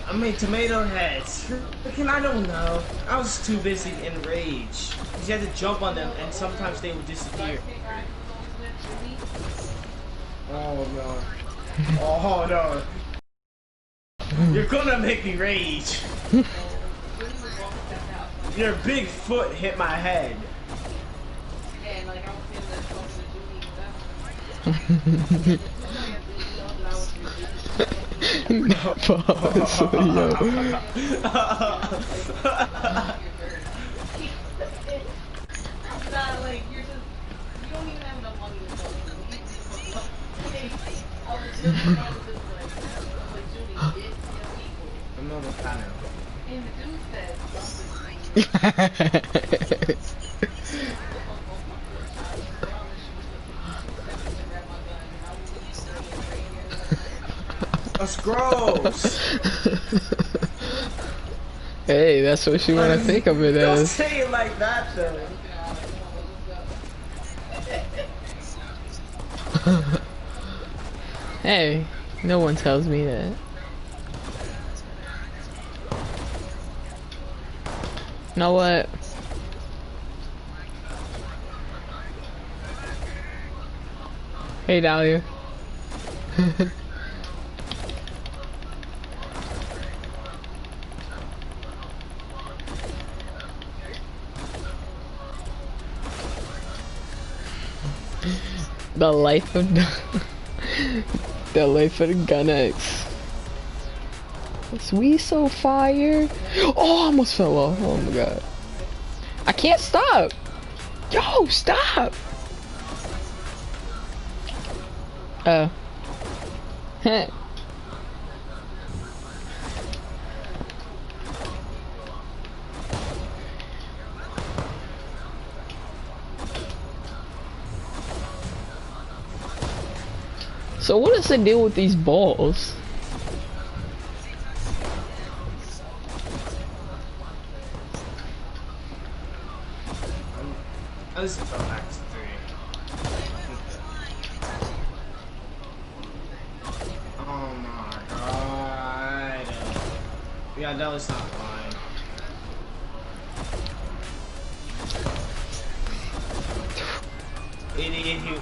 I made tomato heads. Freaking, I don't know. I was too busy in rage. You had to jump on them, and sometimes they would disappear. Oh no! Oh no! You're gonna make me rage. Your big foot hit my head. Pause, yo. Not like you're just you don't even have enough money to tell people. He just fucked up. I was just like Judy, get 10 people. Another panel. And the dude said something to me. That's gross. Hey, that's what you want to think of it Don't as. say it like that though. Hey, no one tells me that. You know what? Hey, Dahlia. The life of the life of the Gun X. Is we so fire? Oh, I almost fell off. Oh my god. I can't stop. Yo, stop. Heh. So what is the deal with these balls? At least it felt back to 3. Oh my god. Yeah, that was not fine. Idiot, you.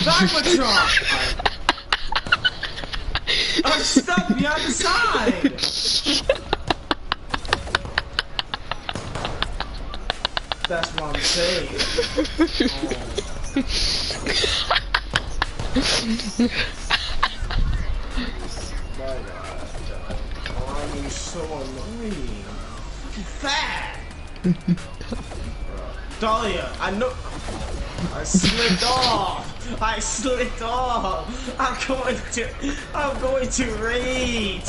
Backward drop! I'm stuck behind the side! That's what I'm saying. My god. Oh, I'm so annoying. Fat! Dahlia, I know. I slipped off. I slipped off. I'm going to rage.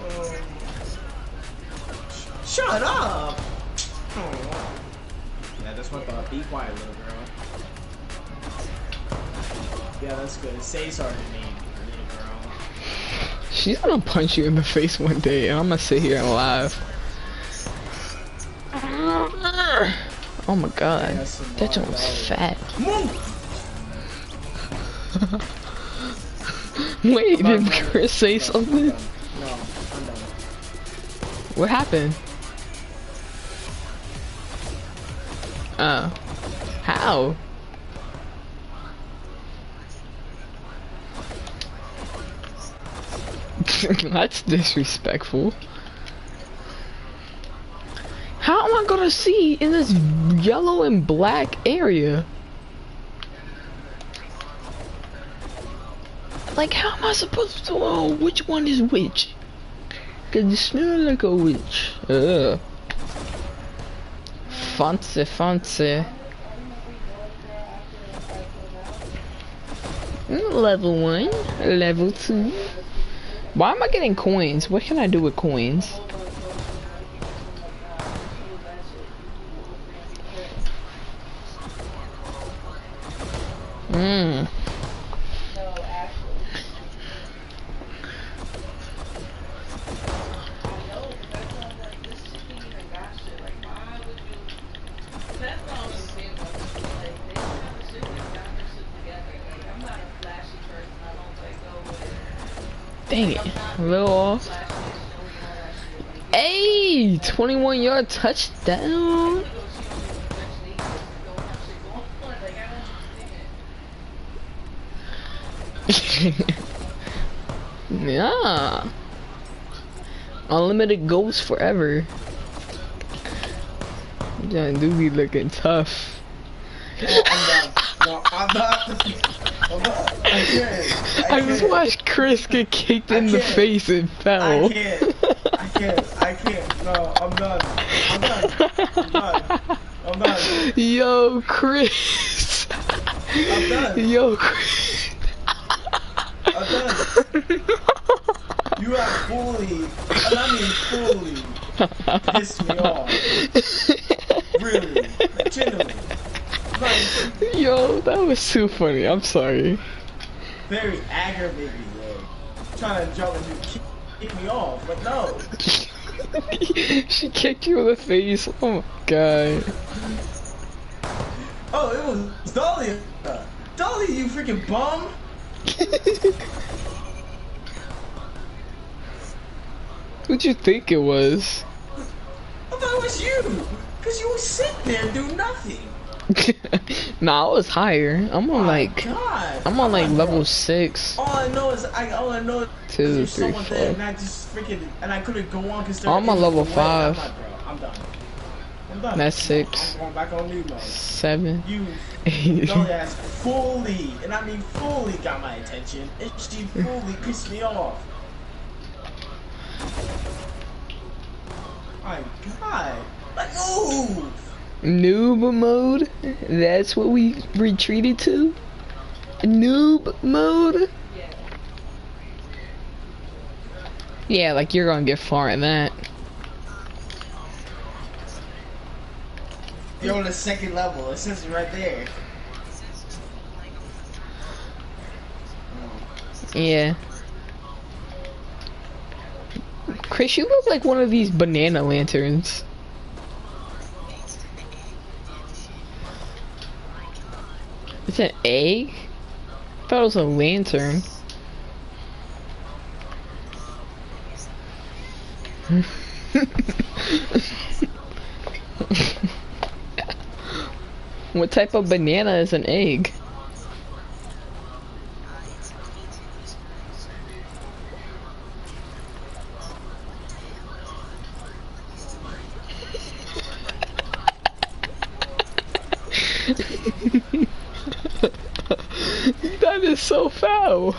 Oh. Shut up. Oh. Yeah, that's what I thought. Be quiet, little girl. Yeah, that's good. Say sorry to me, little girl. She's gonna punch you in the face one day, and I'm gonna sit here and laugh. Oh my god, that joint was fat. Wait, did Chris say something? No, I'm done. What happened? How? That's disrespectful. How am I gonna see in this yellow and black area? Like, how am I supposed to know which one is which? Cause it smells like a witch. Ugh. Fancy, fancy. Level 1, level 2. Why am I getting coins? What can I do with coins? Dang it. A little off. Hey, 21-yard touchdown. Yeah. Unlimited goals forever. John Doobie looking tough. No, I'm done. No, I'm done. I'm done. I can't. I just watched Chris get kicked in the face and fell. I can't. No, I'm done. I'm done. I'm done. Yo, Chris. I'm done. Yo, Chris. I'm done. You have fully, and I mean fully, pissed me off. Really. Genuinely. Like, Yo, that was too funny. I'm sorry. very aggravating, yo. Trying to jump and just kick me off, but no. She kicked you in the face. Oh my god. Oh, it was Dolly. Dolly, you freaking bum. What'd you think it was? I thought it was you. Cause you would sit there and do nothing. Nah, I was higher. I'm on like, God. I'm on like Come level bro. 6. All I know is Two, there's three, someone there, 4. and I just freaking and I couldn't go on because I'm on level 5. I'm like, bro, I'm done. I'm done. That's 6. I'm going back on new mode. 7. You 8. Dolly ass fully, and I mean fully got my attention, and she fully pissed me off. My God, like move. Noob mode? That's what we retreated to? Noob mode? Yeah, like you're gonna get far in that. You're on the second level, it says it right there. Yeah. Chris, you look like one of these banana lanterns. It's an egg? I thought it was a lantern. What type of banana is an egg? That is so foul.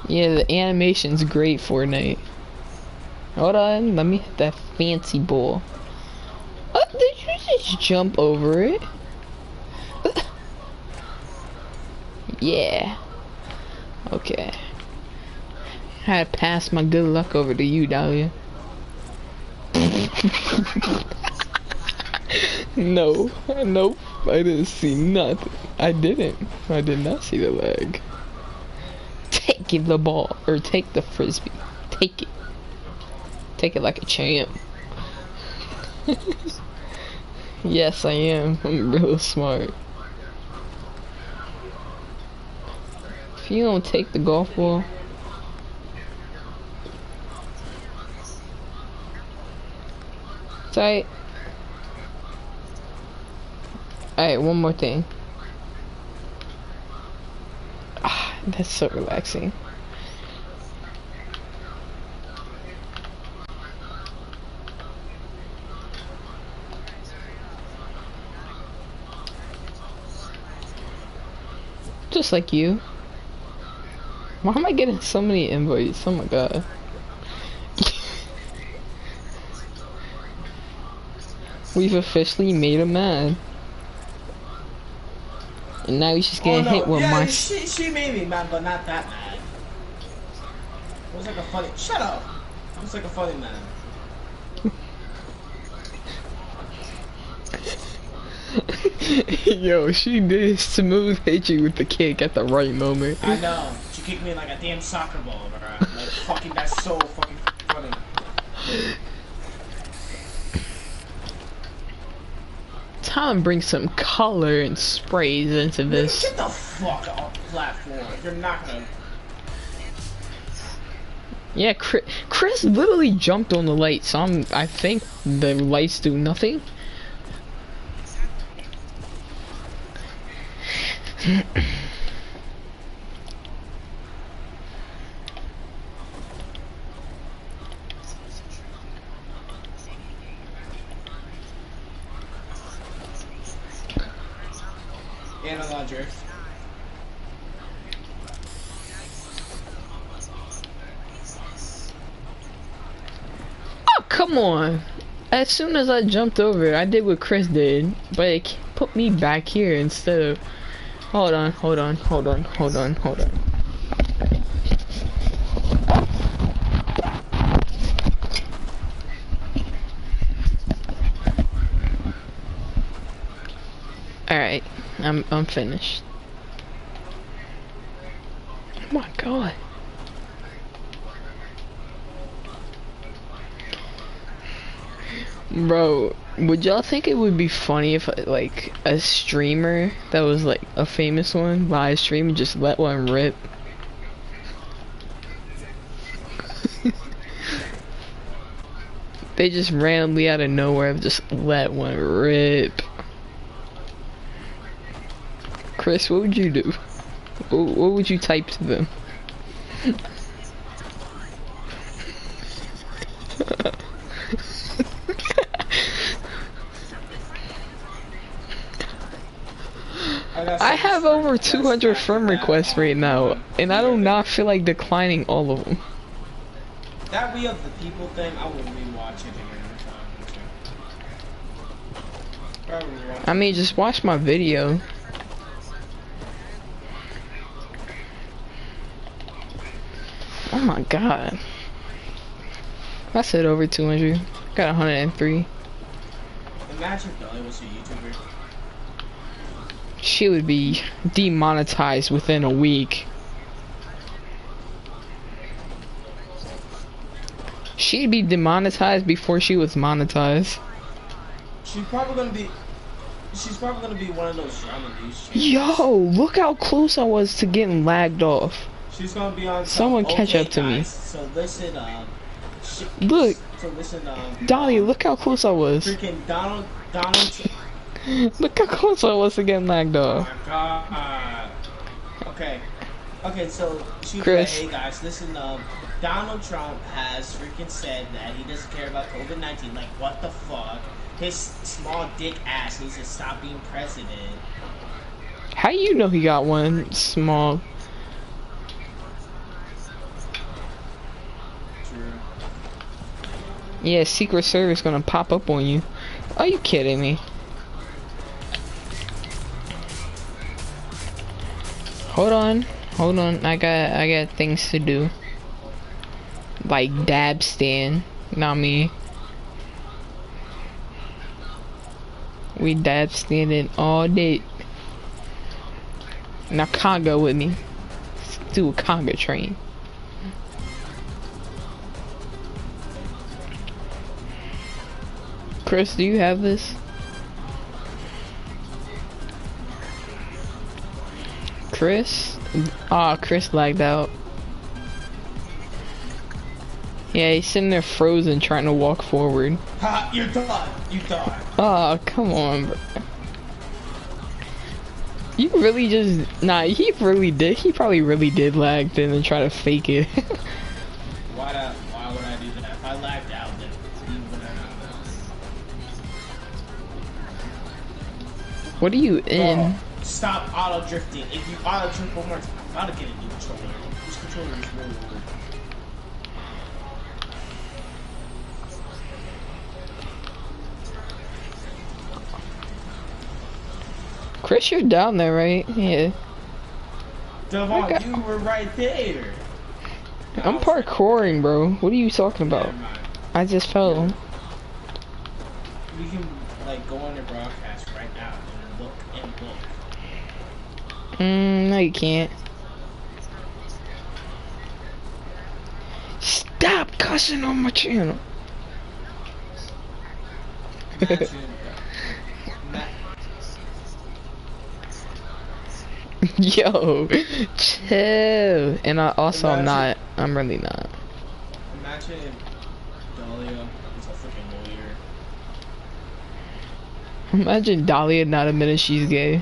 Yeah, the animation's great, Fortnite. Hold on, let me hit that fancy ball. Oh, did you just jump over it? Yeah. Okay. I had to pass my good luck over to you, Dahlia. No, nope, I didn't see nothing. I did not see the leg. Take it, the ball, or take the frisbee. Take it. Take it like a champ. Yes, I am. I'm real smart. If you don't take the golf ball, tight. Alright, one more thing. Ah, that's so relaxing. Just like you. Why am I getting so many invites? Oh my god. We've officially made him mad. And now he's just getting hit with my... She made me mad, but not that mad. It was like a funny... Shut up! It was like a funny man. Yo, she did smooth hit you with the kick at the right moment. I know. She kicked me like a damn soccer ball, bro. Like, fucking, that's so fucking funny. Time to bring some color and sprays into this. Get the fuck off the platform. You're not gonna. Yeah, Chris literally jumped on the light, so I think the lights do nothing. Analog drift. Oh, come on. As soon as I jumped over, I did what Chris did, but it put me back here instead of... Hold on. Alright, I'm finished. Oh my god. Bro, would y'all think it would be funny if like a streamer that was like a famous one, live stream, and just let one rip? They just randomly out of nowhere just let one rip. Chris, what would you do? What would you type to them? I have over 200 friend requests right now, and I do not feel like declining all of them. That We of the People thing, I wouldn't be watching it every time. I mean, just watch my video. Oh my god. I said over 200. Got 103. Imagine if Belly was a YouTuber. She would be demonetized within a week. She'd be demonetized before she was monetized. She's probably gonna be one of those drama news channels. Yo, look how close I was to getting lagged off. She's gonna be on. Someone catch up to me. So listen, Look, So listen, Dolly, look how close I was. freaking Donald. Look how close I was to getting lagged Oh off. my god. Okay. Okay, so she was like, Chris. hey guys, listen, Donald Trump has freaking said that he doesn't care about COVID-19. Like, what the fuck? His small dick ass needs to stop being president. How you know he got one small? True. Yeah, Secret Service gonna pop up on you. Are you kidding me? Hold on. I got things to do. Like dab stand. Not me. We dab standing all day. Now conga with me. Let's do a conga train. Chris, do you have this? Chris? Ah, Chris lagged out. Yeah, he's sitting there frozen trying to walk forward. Ha! You're done! You done! Oh, come on, bro. You really just... Nah, he really did. He probably really did lag then and try to fake it. Why would I do that? If I lagged out, then he would have. What are you in? Oh, stop auto drifting. If you auto drift one more time, I'm about to get a new controller. This controller is really weird. Chris, you're down there, right? Yeah. Devon, Okay. you were right there. I'm parkouring, bro. What are you talking about? Never mind. I just fell. We can like go on your broadcast right now and look. No, you can't. Stop cussing on my channel. Imagine. Ma- Yo, chill. And I'm imagine. not. I'm really not. Imagine if Dahlia is a freaking lawyer. Imagine Dahlia not admitting she's gay.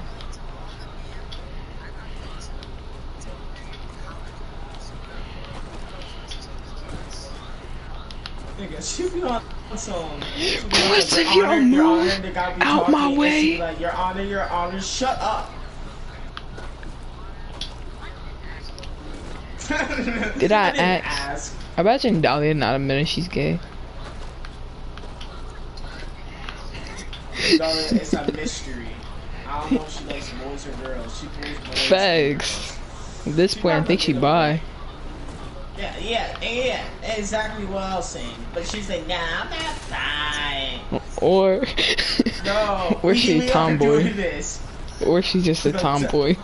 Nigga, she be on some. She be on Chris, some. if you don't Your move honor, the guy be out talking, my and she be way. like, your honor, shut up. Did I didn't ask? Imagine Dahlia not admitting she's gay. Dahlia, it's a mystery. I don't know if she likes boys or girls. She pulls boys. Facts. At this point, I think she bi. Yeah, exactly what I was saying. But she's like, nah, I'm not fine. Or, No, or she's a tomboy. This. Or she's just a tomboy.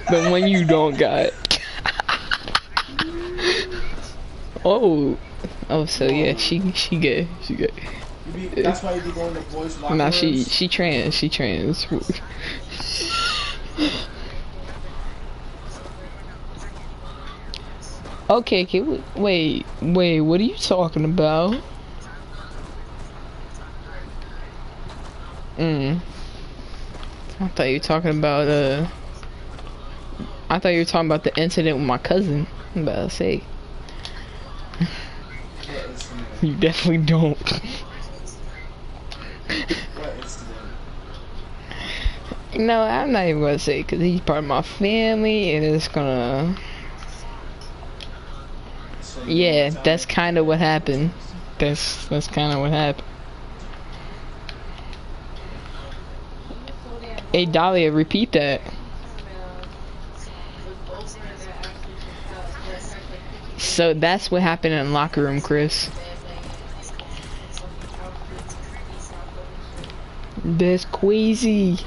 The one you don't got. Oh, so yeah, she good. That's why you be going to boys' locker Nah, rooms? she trans. Okay, wait, what are you talking about? I thought you were talking about I thought you were talking about the incident with my cousin. I'm about to say. You definitely don't. What incident? No, I'm not even gonna say because he's part of my family and it's gonna. So Yeah, that's kind of what happened. That's kind of what happened. Hey Dahlia, repeat that. So that's what happened in the locker room, Chris. That's crazy.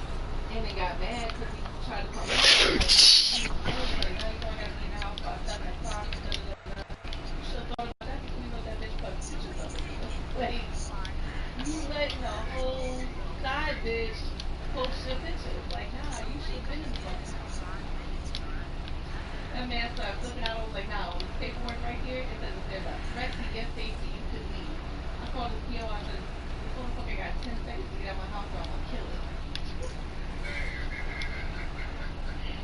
That man started flipping out. I was like, nah, this paperwork right here, it says if there's a threat to your safety, you could leave. I called the PO, I said, this motherfucker got 10 seconds to get out of my house or I'm gonna kill him.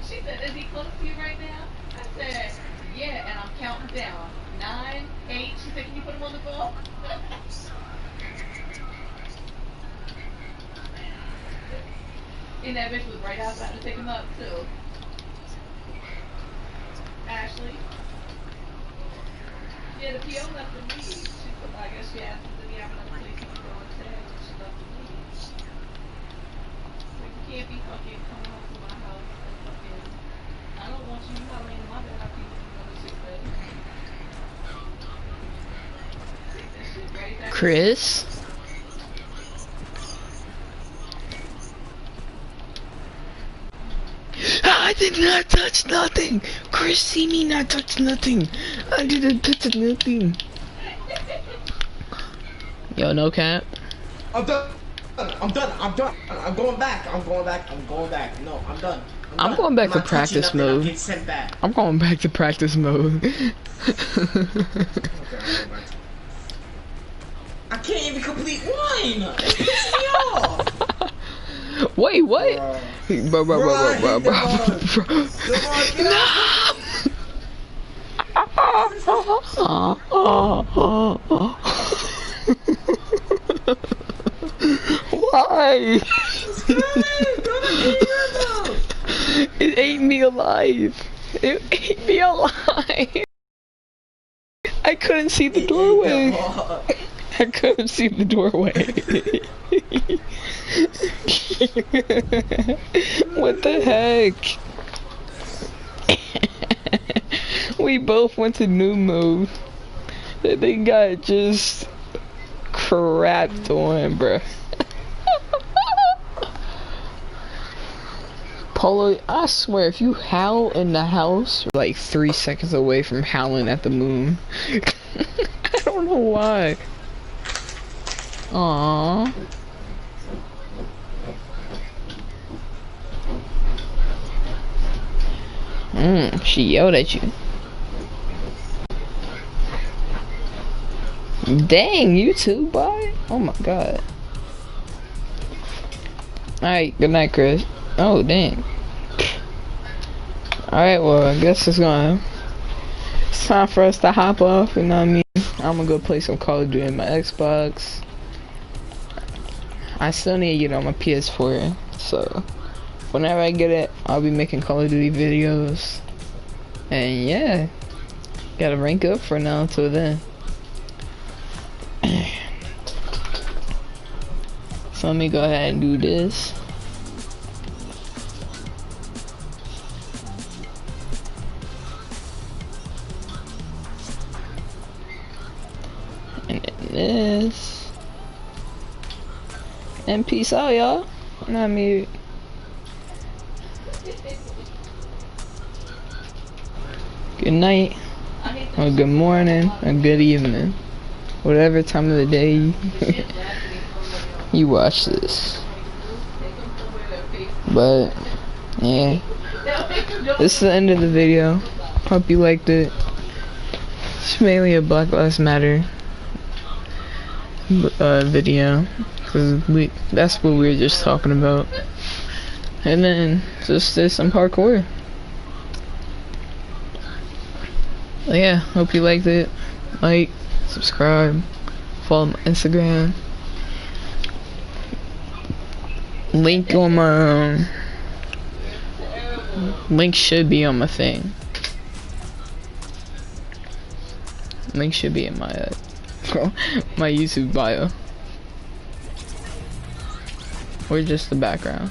She said, is he close to you right now? I said, yeah, and I'm counting down. 9, 8, she said, can you put him on the phone? And that bitch was right outside to pick him up, too. Ashley. Yeah, the PO left the meeting. She put, I guess she asked him to be having another place he could go instead. She left the meeting. Like, you can't be fucking coming home to my house and fucking. I don't want you not laying in my bed after you go to sick bed. Take that shit right back. Chris? I did not touch nothing. Chris, see me not touch nothing. I didn't touch nothing. Yo, no cap. I'm done. I'm going back. No, I'm done. I'm going back to practice mode. I'm going back to practice mode. I can't even complete one. It's pissing me off. Wait, what? Bro. Why? It ate me alive. It ate me alive. I couldn't see the doorway. I couldn't see the doorway. What the heck? We both went to new mode. That thing got just crapped on, bruh. Polo, I swear, if you howl in the house, you're like 3 seconds away from howling at the moon. don't know why. Aww. She yelled at you. Dang, you too, boy. Oh my god. Alright, good night, Chris. Oh, dang. Alright, well, I guess it's time for us to hop off, you know what I mean? I'm gonna go play some Call of Duty on my Xbox. I still need to get on my PS4, so whenever I get it, I'll be making Call of Duty videos. And yeah, gotta rank up for now until then. So let me go ahead and do this. And then this. And peace out, y'all. I mean, good night, or good morning, or good evening. Whatever time of the day you watch this. But, yeah. This is the end of the video. Hope you liked it. It's mainly a Black Lives Matter video. Cause that's what we were just talking about. And then just did some parkour. But yeah, hope you liked it. Like, subscribe, follow my Instagram. Link on my link should be on my thing. Link should be in my my YouTube bio. Or just the background.